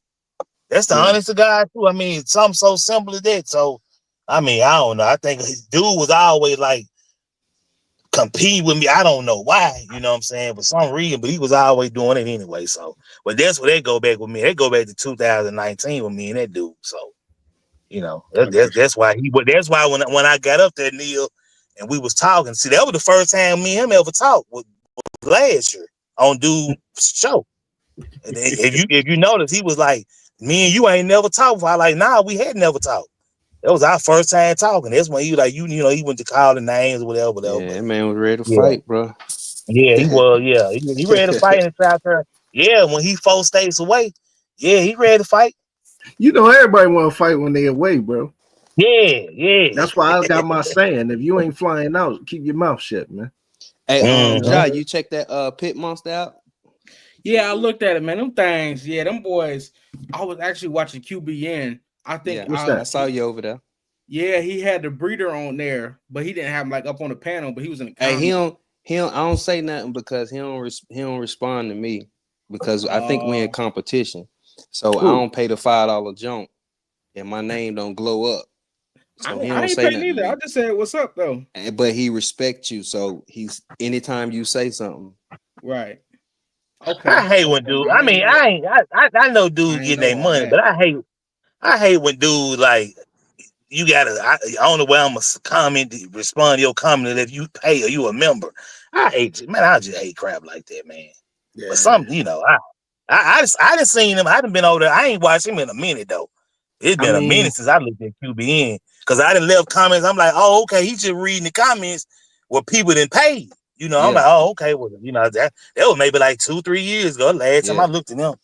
That's the honest to God too. I mean, something so simple as that. So, I mean, I don't know. I think his dude was always like compete with me. I don't know why, you know what I'm saying, for some reason, but he was always doing it anyway. So, but that's where they go back with me. They go back to 2019 with me and that dude. So, you know, that's why that's why when I got up there, Neil, and we was talking. See, that was the first time me and him ever talked was last year on dude's show. And if you notice, he was like, me and you ain't never talked before. I like, nah, we had never talked. That was our first time talking. That's when he like, you know, he went to call the names or whatever. Yeah, that man was ready to fight, bro. Yeah, he was. Yeah, he ready to fight in South Carolina. Yeah, when he 4 states away. Yeah, he ready to fight. You know, everybody want to fight when they away, bro. Yeah. That's why I got my saying: if you ain't flying out, keep your mouth shut, man. Hey, Jai, you check that Pit Monster out? Yeah, I looked at it, man. Them things, yeah, them boys. I was actually watching QBN. I think I saw you over there. Yeah, he had the breeder on there, but he didn't have him like up on the panel. But he was in the comments. Hey, I don't say nothing because he don't respond to me because I think we're in competition. So I don't pay the $5 jump, and my name don't glow up. So I ain't pay neither. I just said what's up though. But he respects you, so he's anytime you say something, right. Okay. I hate when dude. I mean, I know dudes getting their money, but I hate when dudes like you gotta. I don't know where I'm gonna comment, respond to your comment if you pay or you a member. I hate it, man. I just hate crap like that, man. Yeah. But some, I just seen him. I haven't been over there. I ain't watched him in a minute though. It's been a minute since I looked at QBN because I didn't left comments. I'm like, oh, okay, he's just reading the comments where people didn't pay. I'm like, oh, okay, well, that was maybe like 2-3 years ago. Last time I looked at them.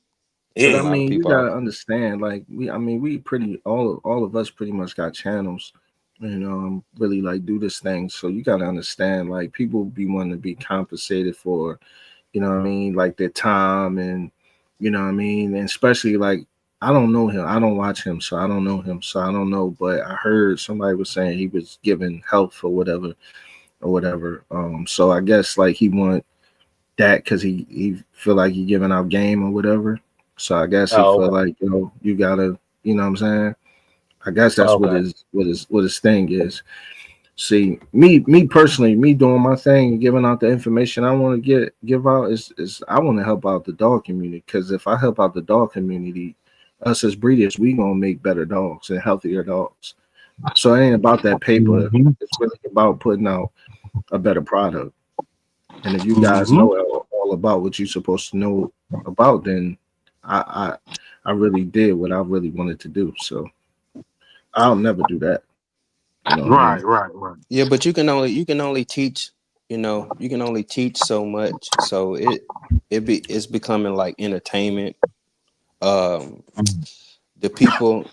But A I lot of mean, you people gotta understand, like we pretty all of us pretty much got channels, really like do this thing. So you gotta understand, like people be wanting to be compensated for, like their time and and especially like I don't know him, I don't watch him, so I don't know him, so I don't know. But I heard somebody was saying he was giving help or whatever. So I guess like he want that because he feel like he giving out game or whatever. So I guess he feel like you gotta, you know what I'm saying. I guess that's what his thing is. See, me personally, me doing my thing and giving out the information I want to give out is I want to help out the dog community, because if I help out the dog community, us as breeders, we gonna make better dogs and healthier dogs. So it ain't about that paper. It's really about putting out a better product. And if you guys know all about what you're supposed to know about, then I really did what I really wanted to do. So I'll never do that. Right. Yeah, but you can only teach, you can only teach so much. So it's becoming like entertainment. The people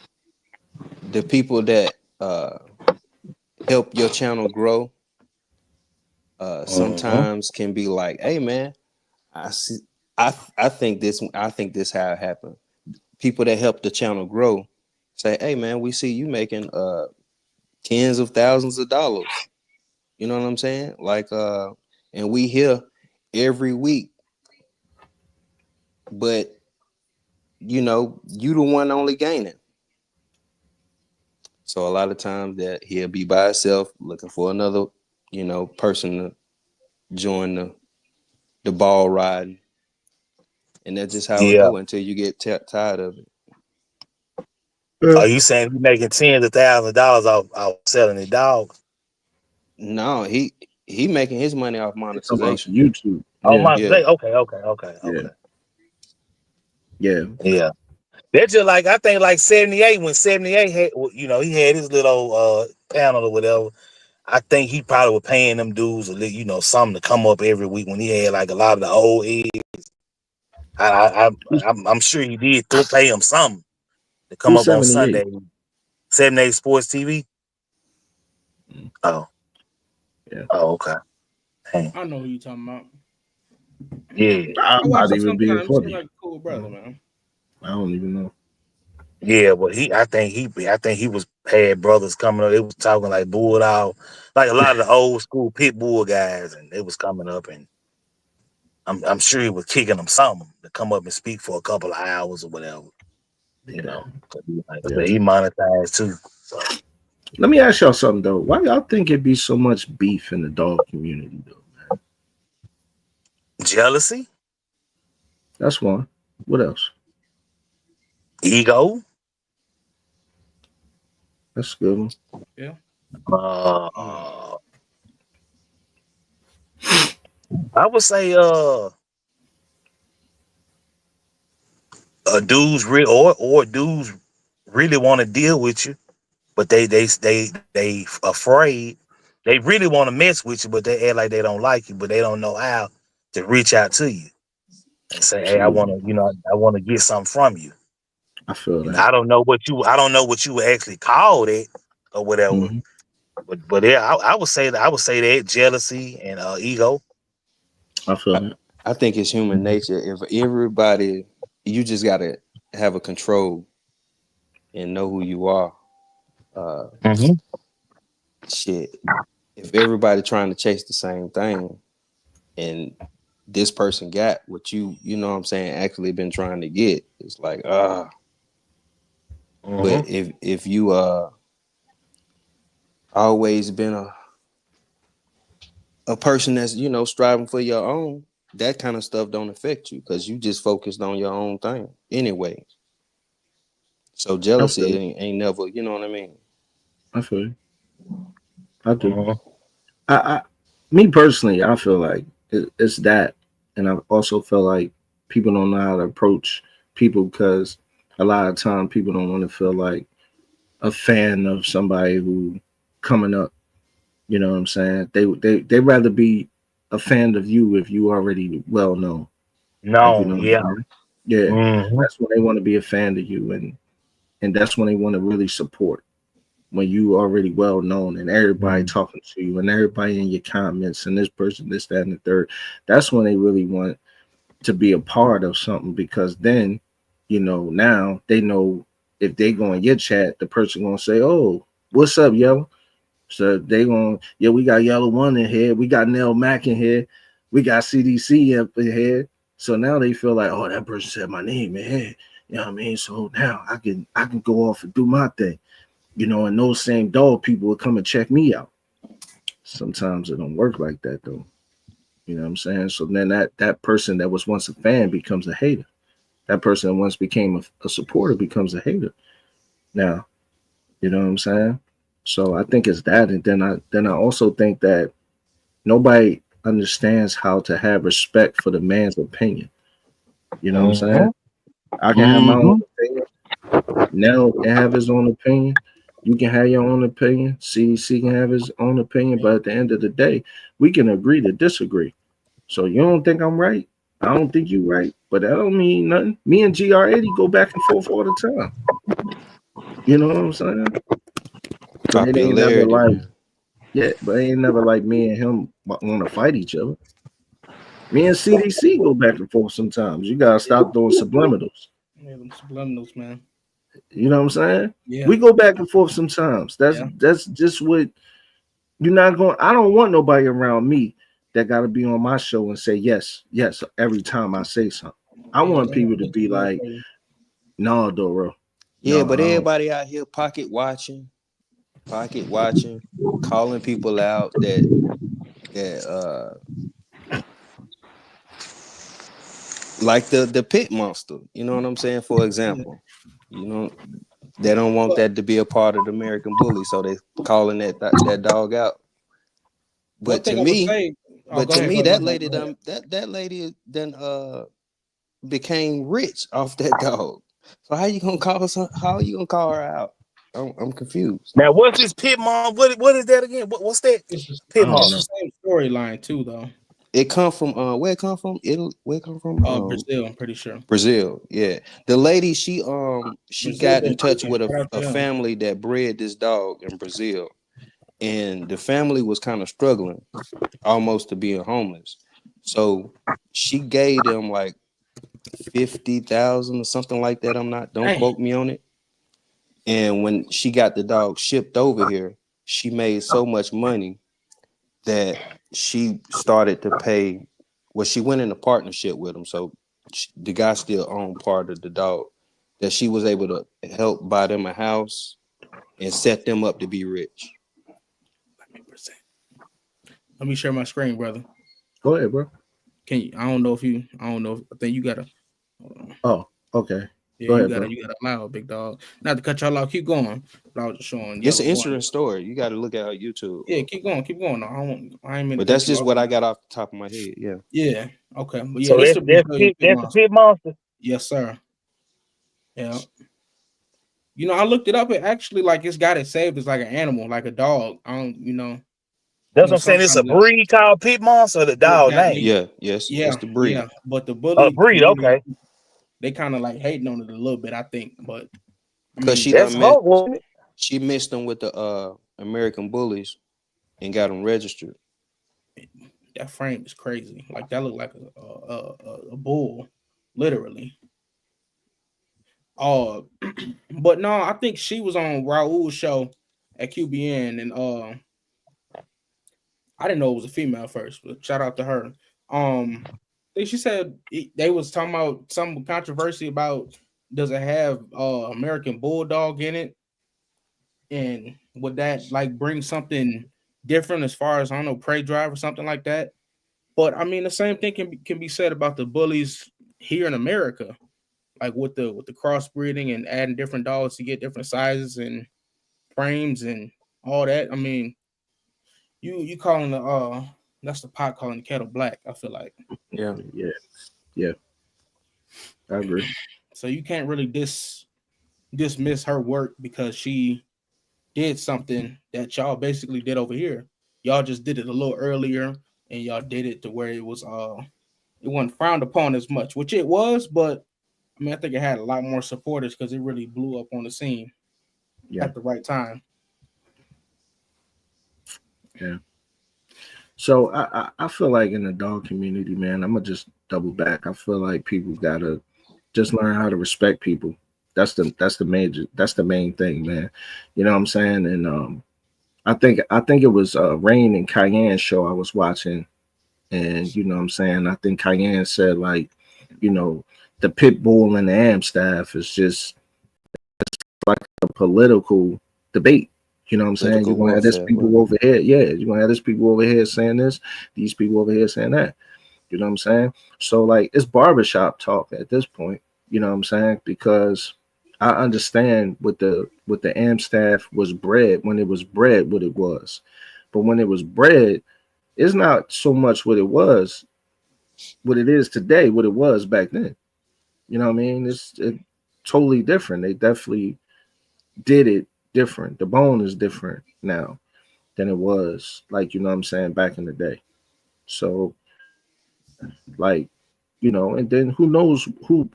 that help your channel grow sometimes can be like, hey man, I think this how it happened. People that help the channel grow say, hey man, we see you making tens of thousands of dollars. You know what I'm saying? Like and we hear every week, but you the one only gaining. So a lot of times that he'll be by himself looking for another, person to join the ball riding. And that's just how it go until you get tired of it. Are you saying he's making tens of thousands of dollars off selling the dogs? No, he making his money off monetization. YouTube. Oh, monetization. Okay. Yeah. They're just like, I think like 78, when 78 had, he had his little panel or whatever. I think he probably was paying them dudes something to come up every week when he had like a lot of the old heads. I'm sure he did pay him something to come up on Sunday. 78 Sports TV. Oh. Yeah. Oh, okay. Dang. I know who you talking about. Yeah. I might even be a funny. Like a cool brother, man. I don't even know. Yeah, but I think he was had brothers coming up. They was talking like Bulldog, like a lot of the old school pit bull guys, and they was coming up, and I'm sure he was kicking them something to come up and speak for a couple of hours or whatever. He monetized too. So. Let me ask y'all something though. Why y'all think it be so much beef in the dog community though, man? Jealousy. That's one. What else? Ego. That's a good one. Yeah. I would say dudes dudes really want to deal with you, but they afraid. They really want to mess with you, but they act like they don't like you, but they don't know how to reach out to you and say, "Hey, I want to get something from you." I feel that. I don't know what you would actually call it or whatever, but yeah, I would say that jealousy and ego. I feel that. I think it's human nature. If everybody, you just gotta have a control and know who you are. Shit. If everybody trying to chase the same thing, and this person got what you know what I'm saying, actually been trying to get, it's like But if you always been a person that's striving for your own, that kind of stuff don't affect you because you just focused on your own thing anyway. So jealousy ain't never, you know what I mean? I feel you. I do. Mhm. Me personally, I feel like it's that, and I also feel like people don't know how to approach people because a lot of time people don't want to feel like a fan of somebody who coming up. You know what I'm saying? They rather be a fan of you if you already well known. Like you No, know, what I'm yeah. saying? Yeah, Hmm. that's when they want to be a fan of you, and that's when they want to really support when you already well known and everybody talking to you and everybody in your comments and this person, this, that, and the third. That's when they really want to be a part of something because then, now they know if they go in your chat, the person gonna say, "Oh, what's up, Yellow?" So they gonna, yeah, we got Yellow One in here, we got Nell Mack in here, we got CDC up in here. So now they feel like, oh, that person said my name in here. You know what I mean? So now I can go off and do my thing. And those same dog people will come and check me out. Sometimes it don't work like that though. You know what I'm saying? So then that person that was once a fan becomes a hater. That person that once became a supporter becomes a hater. Now, you know what I'm saying? So I think it's that, and then I also think that nobody understands how to have respect for the man's opinion. You know what I'm saying? Hmm. I can have my own Hmm. opinion. Nell can have his own opinion. You can have your own opinion. CDC can have his own opinion. But at the end of the day, we can agree to disagree. So you don't think I'm right? I don't think you right. But that don't mean nothing. Me and GR80 go back and forth all the time. You know what I'm saying? But it ain't never Popularity, like, man. yeah, but it ain't never like me and him want to fight each other. Me and CDC go back and forth sometimes. You gotta stop doing subliminals. Yeah, them subliminals, man. You know what I'm saying? Yeah, We go back and forth sometimes. That's yeah. that's just what you're not going. I don't want nobody around me that got to be on my show and say yes, yes every time I say something. I Yeah, want they people to want be good like, for you. no, Doro, Yeah, no, but I don't. everybody out here pocket watching, calling people out that like the pit monster. You know what I'm saying? For Yeah. example, you know they don't want But that to be a part of the American bully, so they calling that dog out. one But to thing I would me, say, oh, but go to ahead, me, go ahead, my that bad, lady go ahead. done that lady done became rich off that dog. So how you gonna call her out? I'm confused. Now, what's this pit mom? What is that again? What's that? It's just, I Pit don't it's monster. the know. same storyline too, though. It come from where it come from? Italy? Where it come from? Brazil, I'm pretty sure. Brazil. Yeah. The lady she Brazil got in been touch cooking. with Shout out a to them. family that bred this dog in Brazil. And the family was kind of struggling, almost to being homeless. So she gave them like 50,000 or something like that. Don't Dang. quote me on it. And when she got the dog shipped over here, she made so much money that she started to pay. Well, she went in a partnership with him, so the guy still owned part of the dog. That she was able to help buy them a house and set them up to be rich. Let me present. Let me share my screen, brother. Go ahead, bro. Can you? I don't know if you. I don't know. I think you gotta. Hold on. Oh, okay. Yeah, Go you ahead, gotta. bro. You gotta allow big dog. Not to cut y'all off. Keep going. But I was just showing It's yellow an one. interesting story. You got to look at her YouTube. Yeah, keep going. Keep going. No, I don't. I ain't mean to But cut that's you just off. what I got off the top of my head. Yeah. Yeah. Okay. But yeah, So this is a Brazilian pit that's the monster. pit monster. Yes, sir. Yeah. I looked it up. It actually like it's got it saved as like an animal, like a dog. I don't. That's what I'm saying. It's a Sometimes breed called pit monster. Or the dog name. Yeah. Yes. That's yeah, the yeah. breed. But the Oh, bully breed. community, Okay, they kind of like hating on it a little bit, I think. But I Cause mean, she that's done met. smoke. Wasn't it? She mixed them with the American bullies and got them registered. that frame is crazy. Like that looked like a bull, literally. Uh, but no, I think she was on Raul's show at QBN, and I didn't know it was a female first, but shout out to her. I think she said they was talking about some controversy about does it have American Bulldog in it, and would that like bring something different as far as I don't know prey drive or something like that. But I mean the same thing can be said about the bullies here in America, like with the crossbreeding and adding different dogs to get different sizes and frames and all that. I mean, you calling the that's the pot calling the kettle black. I feel like Yeah. Yeah, I agree. so you can't really dismiss her work because she did something that y'all basically did over here. Y'all just did it a little earlier, and y'all did it to where it wasn't frowned upon as much, which it was, but I mean I think it had a lot more supporters because it really blew up on the scene Yeah, at the right time. yeah. So I feel like in the dog community, man, I'm gonna just double back. I feel like people gotta just learn how to respect people. That's the main thing, man. You know what I'm saying? And I think it was Rain and Cayenne show I was watching, and you know what I'm saying. I think Cayenne said like, you know, the pit bull and the am staff is just like a political debate. You know what I'm saying? Political You're gonna have this warfare, people bro. over here, yeah. You're gonna have this people over here saying this, these people over here saying that. You know what I'm saying? So like it's barbershop talk at this point. You know what I'm saying? Because I understand what the AM staff was bred when it was bred what it was. But when it was bred, it's not so much what it was, what it is today, what it was back then. You know what I mean? It's totally different. They definitely did it different. The bone is different now than it was, like, you know what I'm saying, back in the day. So like, you know, and then who knows who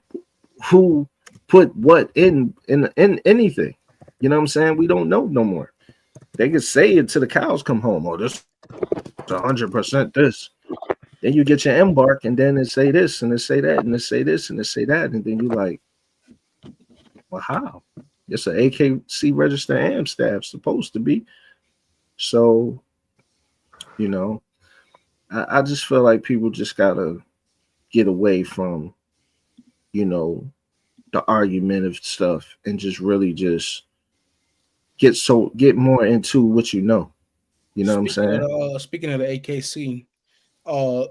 put what in anything. You know what I'm saying? We don't know no more. They could say it till the cows come home. Oh, this is 100% this. Then you get your embark, and then it say this, and it say that, and it say this, and it say that, and then you like, well, how? It's an AKC registered AM staff supposed to be. So, you know, I just feel like people just gotta get away from, you know, the argumentative stuff and just really just get more into what you know. You know what I'm saying? Speaking of the AKC, uh,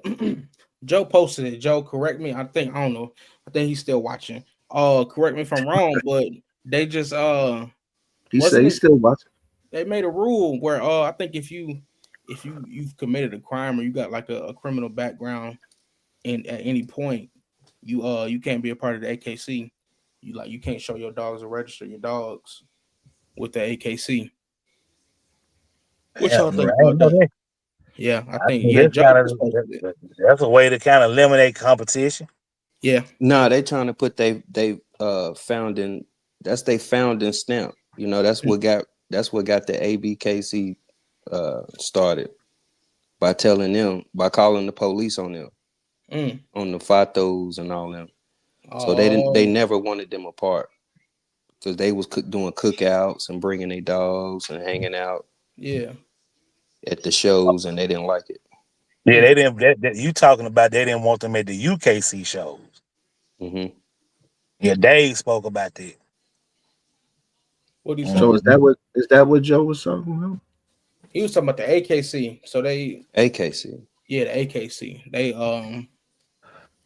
Joe posted it. Joe, correct me. I don't know. I think he's still watching. Correct me if I'm wrong, but they just He said wasn't he's it? still watching. They made a rule where I think if you've committed a crime or you got like a criminal background and at any point you can't be a part of the AKC. You can't show your dogs or register your dogs with the AKC. What Yeah, y'all man, think I about didn't know that? that. Yeah, I I think think yeah, that's Joe kind was posted it. that's a way to kind of eliminate competition. Yeah, Nah, they trying to put they founding, that's they founding stamp. You know, that's what got the ABKC started, by telling them, by calling the police on them, mm. on the Fatos and all them. So they Oh never wanted them apart because they was doing cookouts and bringing their dogs and hanging out yeah. at the shows, and they didn't like it. Yeah, Mm. they didn't. That you talking about? They didn't want them at the UKC shows. Hmm. Yeah, Dave spoke about that. What do you say? So Mhm. is that what Joe was talking about? He was talking about the AKC. So they AKC. yeah, the AKC. They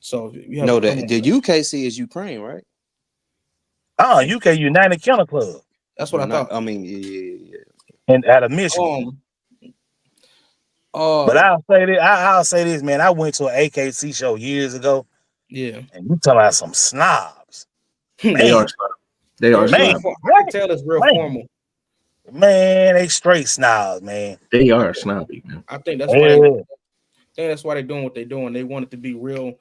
so if you have a No, criminal the UKC is Ukraine, right? Oh, UK United Kennel Club, that's what No, I not. thought. I mean, yeah. and out of Michigan. Um But uh I'll say this, man. I went to an AKC show years ago, yeah. and you talking about some snobs, They man, are sloppy. They are They're real man, sloppy. I can what, tell it's real man, formal. man, they straight snobs, man. They are snobby, man. I think that's why Yeah, they're doing what they're doing. They want it to be real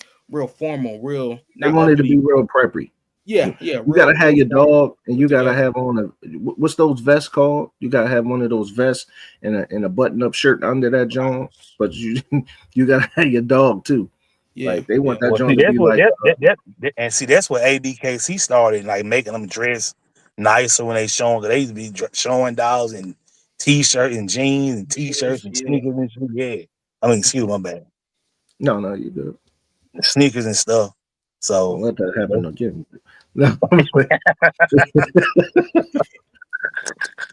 formal, real They not wanted to be uppity. real preppy. Yeah, yeah, You gotta have real your formal, dog, and put you gotta together. have on what's those vests called? You gotta have one of those vests and a button up shirt under that joint. But you you gotta have your dog too. Yeah, Like they yeah. want that well, see, joint to that's be what like, and see, that's what ABKC started, like making them dress nicer when they showing. Cause they used to be showing dogs in t-shirts and jeans and t-shirts and Yeah. sneakers and shit. Yeah, I mean, excuse my bad, no, you good. sneakers and stuff. Don't So, let that yeah. happen again. No, but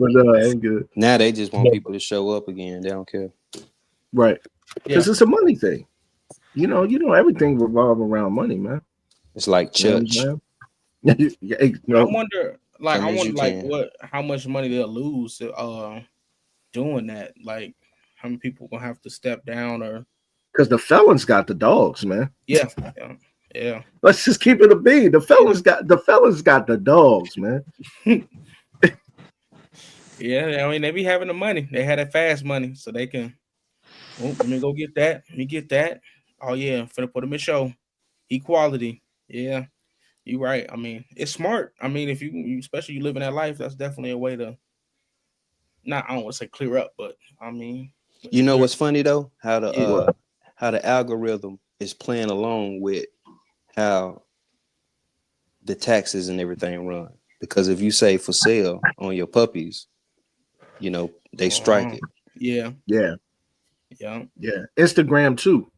I'm good. Now they just want people to show up again. They don't care. Right. Yeah. Because it's a money thing. You know, everything revolves around money, man. It's like You know what I'm church. saying? Yeah, I no, wonder Come as you like can. how much money they'll lose doing that? Like, how many people gonna have to step down? Or Because the felons got the dogs, man. yeah. Let's just keep it a beat. The felons got the dogs, man. Yeah, I mean, they be having the money. They had that fast money, so they can. Oh, let me go get that. Let me get that. Oh yeah, finna put them in show. Equality. Yeah, you right. I mean, it's smart. I mean, if you especially you live in that life, that's definitely a way to. Not I don't want to say clear up, but I mean, You know what's funny though? How Yeah. the algorithm is playing along with how the taxes and everything run. Because if you say for sale on your puppies, you know, they strike it. Yeah, Yeah, yeah. yeah. Instagram too.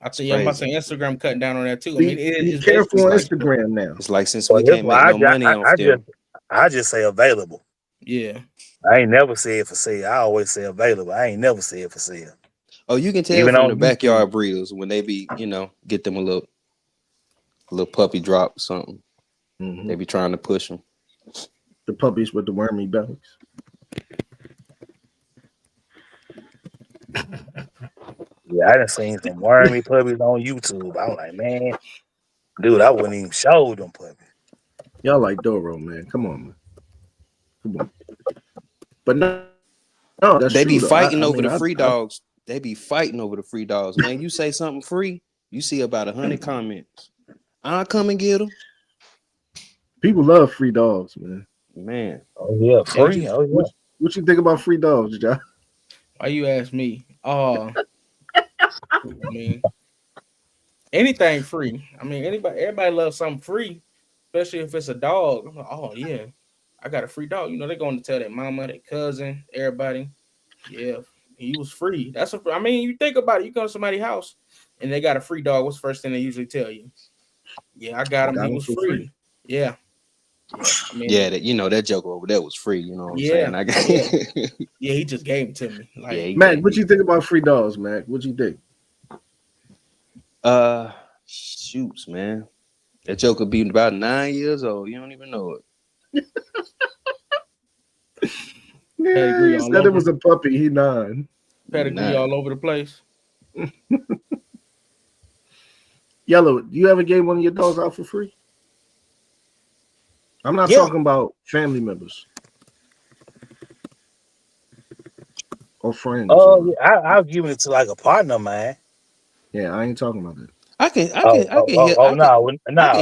I tell you, I'm about to say Instagram cutting down on that too. I mean, Be it's careful on basically Instagram now. It's like since Well, we that's can't why make no money off them. I just say available. Yeah. I ain't never said for sale. I always say available. I ain't never said for sale. Oh, you can tell Even from on the backyard breeds when they be, you know, get them a little puppy drop or something. Mhm. They be trying to push them. The puppies with the wormy bellies. Yeah, I done seen some wormy puppies on YouTube. I was like, man, dude, I wouldn't even show them puppies. Y'all like Doro, man. Come on, man. Come on. But no, that's They be true, though. fighting I over mean, the free dogs. They be fighting over the free dogs. Man, you say something free, you see about 100 comments. I'll come and get them. people love free dogs, man. Man, Oh yeah, free. Oh yeah. What you think about free dogs, John? Why you ask me? I mean, anything free. I mean, everybody loves something free, especially if it's a dog. I'm like, oh yeah, I got a free dog. You know, they're going to tell their mama, their cousin, everybody. Yeah, he was free. I mean, you think about it. You go to somebody's house and they got a free dog. What's the first thing they usually tell you? Yeah, I got him. He was free. Yeah. I mean, yeah, that joker over there was free. You know what I'm saying? I got yeah, he just gave it to me. Like, Mac, what you think about free dogs, Mac? What you think? Shoots, man. That joker be about 9 years old. You don't even know it. Yeah, he said it was a puppy. He 9. Pedigree all over the place. Yellow, you ever gave one of your dogs out for free? I'm not talking about family members or friends. Oh yeah, I'll give it to like a partner, man. Yeah, I ain't talking about that. I can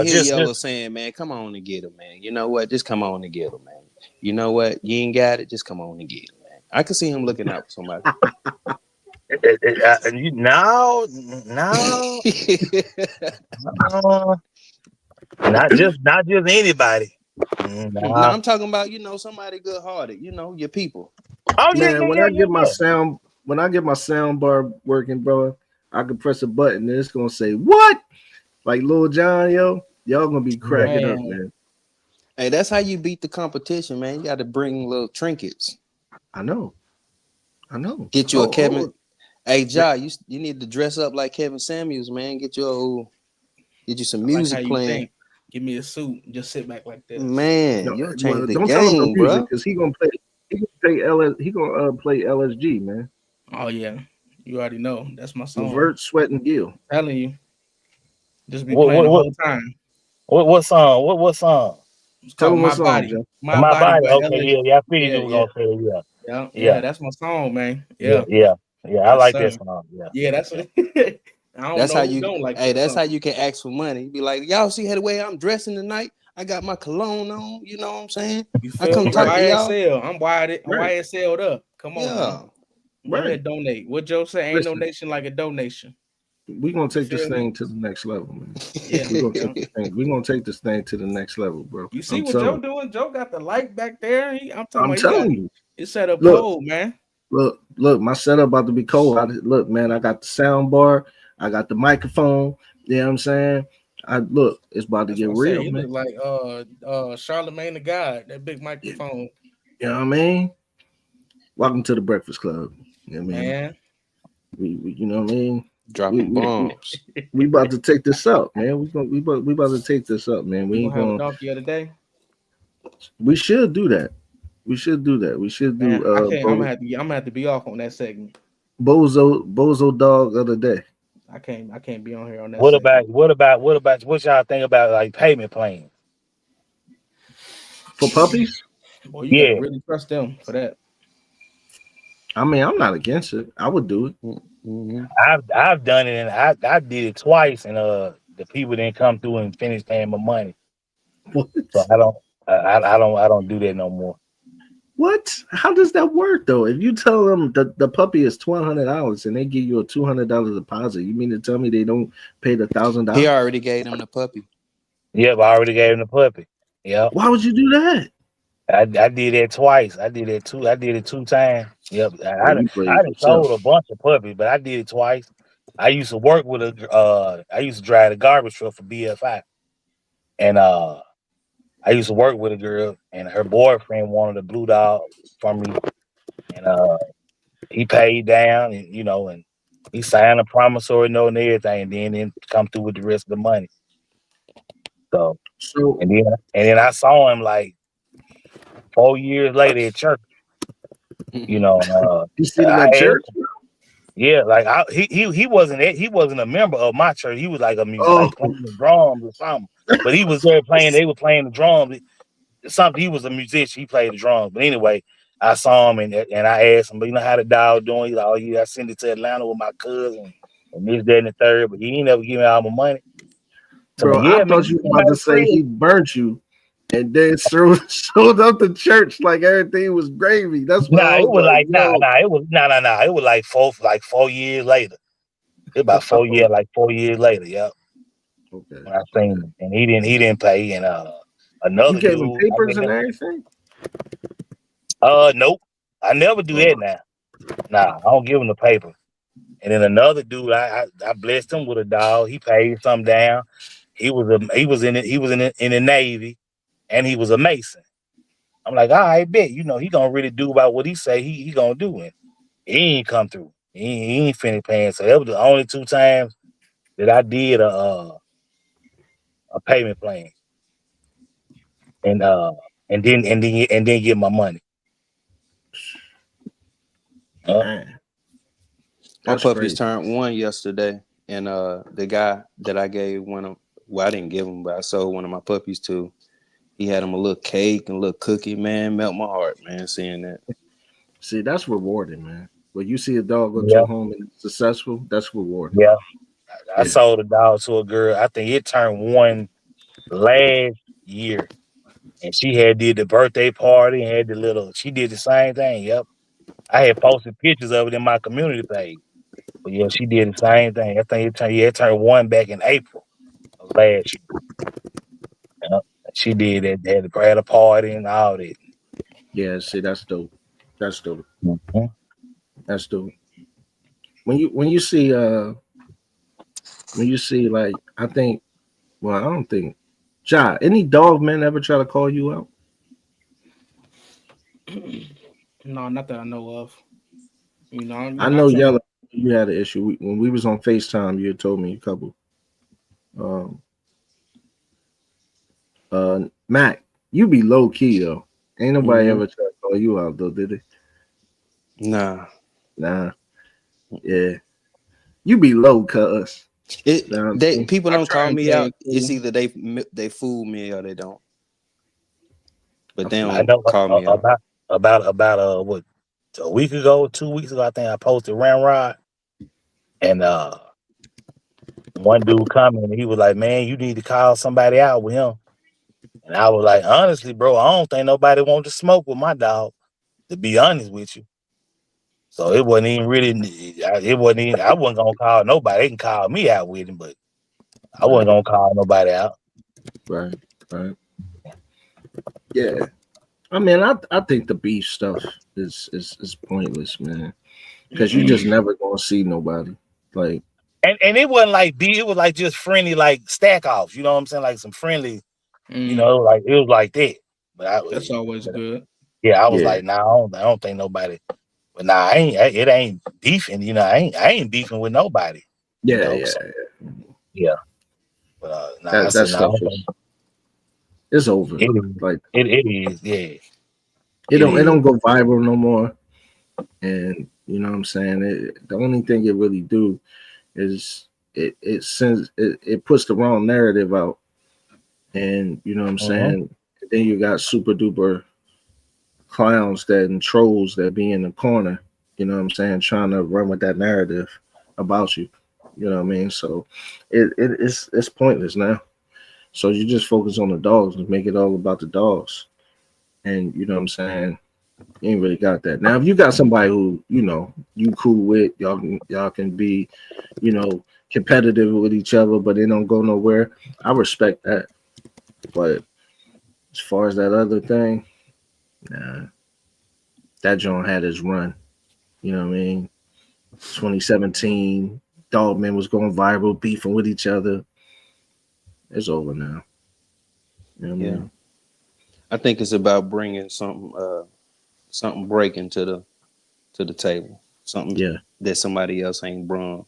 hear Yellow saying, man, come on and get him, man. You know what? Just come on and get him, man. You know what? You ain't got it. Just come on and get him, man. I can see him looking out for somebody. No, not just anybody. No, I'm talking about, somebody good hearted, your people. Oh man, yeah, when I get my sound bar working, bro, I can press a button and it's gonna say what? Like Lil Jon, y'all gonna be cracking up, man. Hey, that's how you beat the competition, man. You got to bring little trinkets. I know. Get you a Kevin. Hey, Ja, you need to dress up like Kevin Samuels, man. Get you some music playing. Give me a suit and just sit back like this. Man, you'll change the don't game, tell him no bro. Because he gonna play LSG, man. Oh yeah, you already know that's my song. Levert, Sweat, and Gill. I'm telling you, just be playing the whole time. What song? What song? Tell him My what song, Body. Joe. My body. Okay, yeah. I figured you were gonna say yeah. That's my song, man. Yeah. I like that song. Yeah, that's it. That's how you don't like. Hey, that's how you can ask for money. You be like, y'all see how the way I'm dressing tonight? I got my cologne on. You know what I'm saying? I come talk to y'all. I'm YSL'd up. Come on. Yeah. Right. Donate. What Joe say? Ain't no nation like a donation. We're gonna take this thing to the next level, man. Yeah, we're gonna take this thing to the next level, bro. You see what Joe doing? Joe got the light back there. I'm telling you, it's set up cold, man. Look, my setup about to be cold. Look, man, I got the sound bar, I got the microphone. You know what I'm saying? It's about to get real, man. He look like Charlemagne the God, that big microphone. You know what I mean? Welcome to the Breakfast Club. You know what I mean? Man. We you know what I mean? Dropping bombs. We about to take this up, man. We about to take this up, man. We gonna have a dog the other day. We should do that. We should do that. We should do Man, I can't. I'm gonna have to be off on that segment. Bozo dog of the day. I can't be on here on that What segment. about what y'all think about like payment plans? For puppies? Boy, you gotta Yeah, really trust them for that. I mean, I'm not against it. I would do it. Mm-hmm. I've done it, and I did it twice, and the people didn't come through and finish paying my money, What? so I don't do that no more. What? How does that work though? If you tell them the puppy is $1,200 and they give you a $200 deposit, you mean to tell me they don't pay the He $1,000? already gave him the puppy. Yep, I already gave him the puppy. Yep, Why would you do that? I did that twice. I did it 2 times. Yep, Oh, I you played done yourself. sold a bunch of puppies, but I did it twice. I used to work with I used to drive the garbage truck for BFI, and I used to work with a girl, and her boyfriend wanted a blue dog from me, and he paid down, and and he signed a promissory note and everything, and then come through with the rest of the money. So, So and then I saw him like 4 years later at church. You know, you see them I at asked, church? yeah, like he wasn't a member of my church. He was like a music, Oh, like playing the drums or something. But he was there playing. They were playing the drums. Something. He was a musician. He played the drums. But anyway, I saw him and I asked him, but how the dog doing? He's like, oh yeah, I sent it to Atlanta with my cousin and this, that, and the third. But he ain't never give me all my money. So bro, like, I yeah, man, thought you were about to say he burnt you and then showed up to church like everything was gravy. That's what I Nah, it was was like, like yo. it was It was like 4 years later. It about 4 years, like 4 years later. Yep. Okay. When I seen him, and he didn't pay, and You another gave him dude, papers and everything? nope, I never do that Oh, now. Nah, I don't give him the paper. And then another dude, I blessed him with a dog. He paid something down. He was in the Navy, and he was a Mason. I'm like, all right, bet he gonna really do about what he say he gonna do, and he ain't come through. He ain't finished paying. So that was the only 2 times that I did a payment plan, and and then get my money. man. My That's puppies crazy. turned 1 yesterday, and the guy that I gave one of, well, I didn't give him, but I sold one of my puppies to. He had him a little cake and a little cookie. Man, melt my heart, man, seeing that. See, that's rewarding, man. When you see a dog go to Yeah, a home and it's successful, that's rewarding. yeah. I Yeah. sold a dog to a girl. I think it turned 1 last year, and she had did the birthday party and had the little. She did the same thing. Yep, I had posted pictures of it in my community page. But yeah, she did the same thing. I think it turned 1 back in April of last year. Yep. She did it. They had a party and all that. Yeah, see, that's dope. That's dope. Mhm. That's dope. When you see like I think well, I don't think Ja, any dog men ever try to call you out? No, not that I know of. I know Yellow, you had an issue. When we was on FaceTime, you had told me a couple. Um Mac, you be low key though. Ain't nobody Mm-hmm. ever try to call you out though, did they? Nah, Nah. Yeah. You be low, cuz. Nah, people I don't try call and me play out. it It's cool. either they fool me or they don't. But I they feel I you. don't know call me out. about what a week ago, 2 weeks ago. I think I posted Ramrod, and one dude commented. He was like, "Man, you need to call somebody out with him." And I was like, "Honestly, bro, I don't think nobody wants to smoke with my dog. To be honest with you." So it wasn't even really. It wasn't even. I wasn't gonna call nobody. They can call me out with him, but I wasn't Right, gonna call nobody out. right, right. Yeah. I mean, I think the beef stuff is pointless, man. Because you just never gonna see nobody. Like, And it wasn't like B. It was like just friendly, like stack offs. You know what I'm saying? Like some friendly. Like it was like that. But That's always good. yeah, I was yeah, like, nah, I don't think nobody. But nah, it ain't beefing. I ain't beefing with nobody. yeah, So yeah. yeah. But nah, I That said, nah, I stuff don't is think it's over. it is. Like, It is. Yeah. It don't go viral no more. And you know what I'm saying? The only thing it really do is it sends it puts the wrong narrative out. And you know what I'm saying? Then you got super duper clowns that and trolls that be in the corner, you know what I'm saying, trying to run with that narrative about you. You know what I mean? So it's pointless now. So you just focus on the dogs and make it all about the dogs. And you know what I'm saying? You ain't really got that. Now if you got somebody who, you know, you cool with, y'all can be, you know, competitive with each other, but they don't go nowhere. I respect that. But as far as that other thing, nah, that John had his run. You know what I mean? 2017, Dogman was going viral, beefing with each other. It's over now. You know what I mean? I think it's about bringing something breaking to the table. Something that somebody else ain't brung.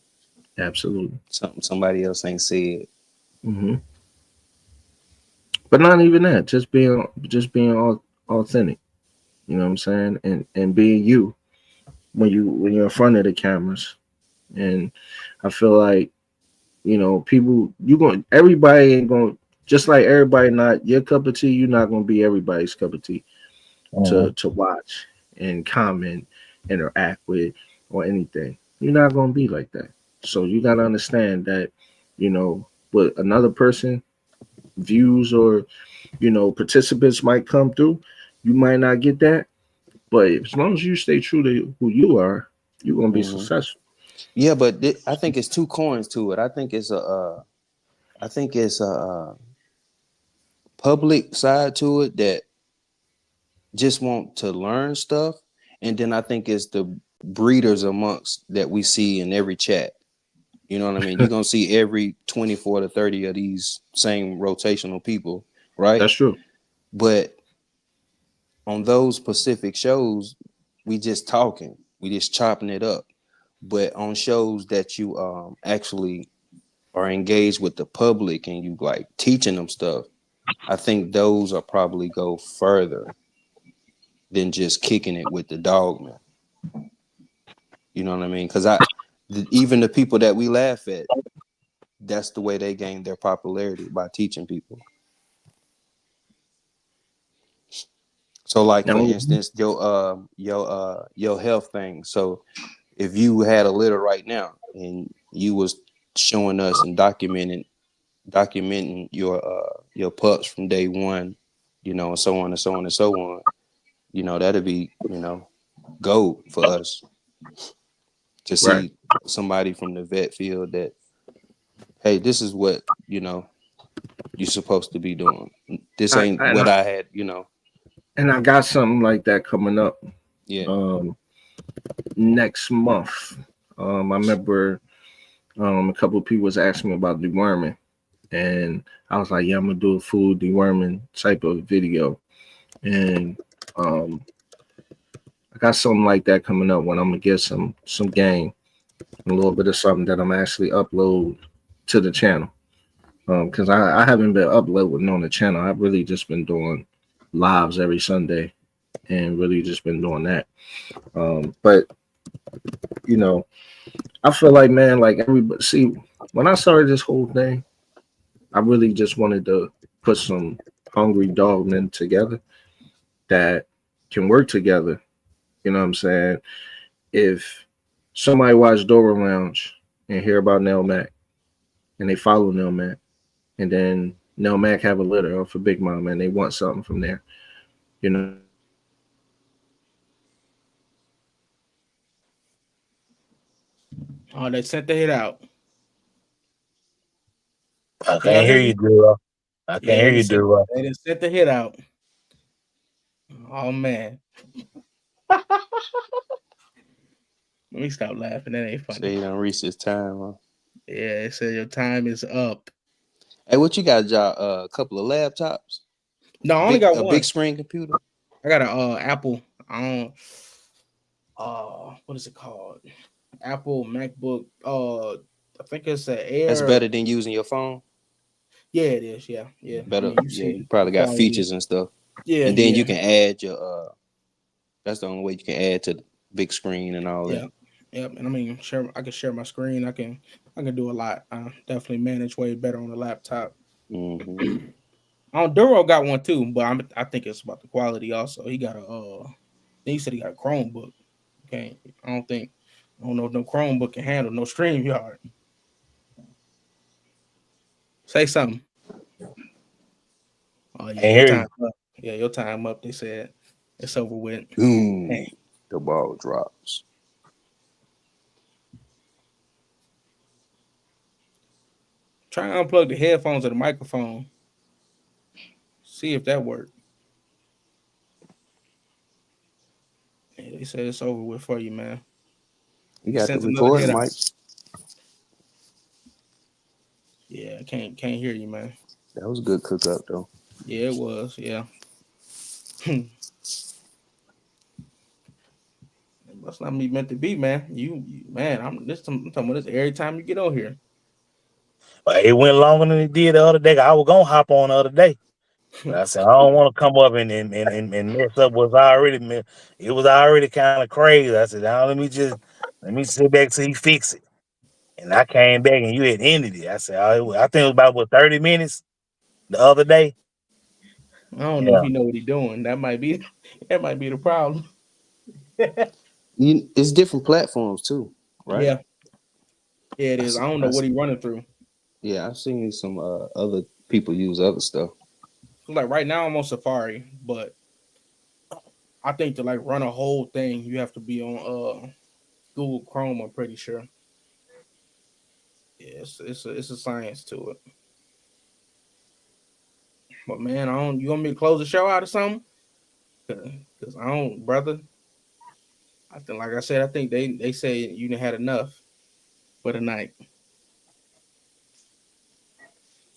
Absolutely. Something somebody else ain't said. Mm-hmm. But not even that. Just being authentic. You know what I'm saying? And being you when you're in front of the cameras. And I feel like, you know, everybody ain't going, just like everybody not your cup of tea, you're not going to be everybody's cup of tea to watch and comment, interact with, or anything. You're not going to be like that. So you got to understand that, you know, what another person views or, you know, participants might come through, you might not get that. But as long as you stay true to who you are, you're going to be successful. Yeah, but I think it's two coins to it. I think it's a public side to it that just want to learn stuff, and then I think it's the breeders amongst that we see in every chat. You know what I mean? You're gonna see every 24 to 30 of these same rotational people, right? That's true. But on those specific shows, we just talking, we just chopping it up. But on shows that you actually are engaged with the public and you like teaching them stuff, I think those are probably go further than just kicking it with the dogman. You know what I mean? Because even the people that we laugh at, that's the way they gain their popularity, by teaching people. So, like for instance, your health thing. So, if you had a litter right now and you was showing us and documenting your pups from day one, you know, and so on and so on and so on, you know, that'd be, you know, gold for us to see somebody from the vet field that, hey, this is what, you know, you're supposed to be doing. This ain't what I had, you know. And I got something like that coming up. Yeah. Next month. I remember a couple of people was asking me about deworming. And I was like, yeah, I'm gonna do a full deworming type of video. And I got something like that coming up when I'm gonna get some game, a little bit of something that I'm actually upload to the channel. Because I haven't been uploading on the channel. I've really just been doing lives every Sunday and really just been doing that. But you know, I feel like, man, like everybody, see, when I started this whole thing, I really just wanted to put some hungry dog men together that can work together. You know what I'm saying? If somebody watch Dora Lounge and hear about Nell Mac and they follow Nell Mac, and then Nell Mac have a litter off for Big Mama and they want something from there, you know. Oh, they sent the hit out. I can't hear you, Drew. I can't hear you, Drew. They didn't sent the hit out. Oh man. Let me stop laughing. That ain't funny. So you done reached this time, huh? Yeah, it said your time is up. Hey, what you got, Josh? A couple of laptops? No, I only got one. A big screen computer? I got a Apple. What is it called? Apple MacBook. I think it's an Air. That's better than using your phone. Yeah, it is. Yeah. Better. I mean, you probably got features and stuff. Yeah, and then you can add your That's the only way you can add to the big screen and all Yeah. that. Yep. And I mean, I can share my screen. I can do a lot. I definitely manage way better on the laptop. Mm-hmm. Duro got one too, but I think it's about the quality also. He got he said he got a Chromebook. Okay. I don't know if no Chromebook can handle no StreamYard. Say something. Oh yeah, Can't your hear time you. up. Yeah, your time up. They said it's over with. Boom. Hey, The ball drops. try and unplug the headphones or the microphone. See if that worked. Yeah, they said it's over with for you, man. You He got the sent another recording, head out. Mike. Yeah, I can't hear you, man. That was a good cook up though. Yeah, it was. Yeah. It must not be meant to be, man. Man, I'm talking about this every time you get on here. But it went longer than it did the other day. I was gonna hop on the other day. But I said I don't want to come up and mess up what's already. It was already kind of crazy. I said, now let me sit back till he fix it. And I came back and you had ended it. I said, I think it was about 30 minutes the other day. I don't know if Yeah. he know what he's doing. That might be the problem. It's different platforms too, right? Yeah, it is. I don't know what he's running through. Yeah, I've seen some other people use other stuff. Like right now, I'm on Safari, but I think to like run a whole thing, you have to be on Google Chrome. I'm pretty sure. Yeah, it's a science to it. But man, you want me to close the show out or something? Cause I don't, brother. I think, like I said, I think they say you done had enough for the night.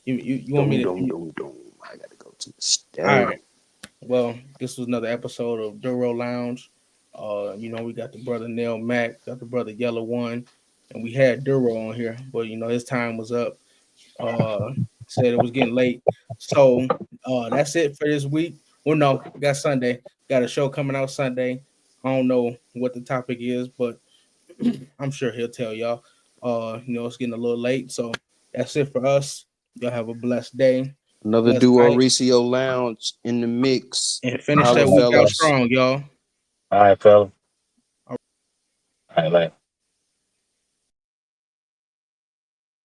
You want me to? I gotta go to the stove. All right. Well, this was another episode of Duro Lounge. We got the brother Neil Mack, got the brother Yellow One, and we had Duro on here, but his time was up. Said it was getting late. So that's it for this week. Well, no, we got Sunday. Got a show coming out Sunday. I don't know what the topic is, but I'm sure he'll tell y'all. It's getting a little late. So that's it for us. Y'all have a blessed day. Another Blessed Duo night. Recio Lounge in the mix. And finish Holla, that week out fellas. strong, y'all. All right, fella. All right, like.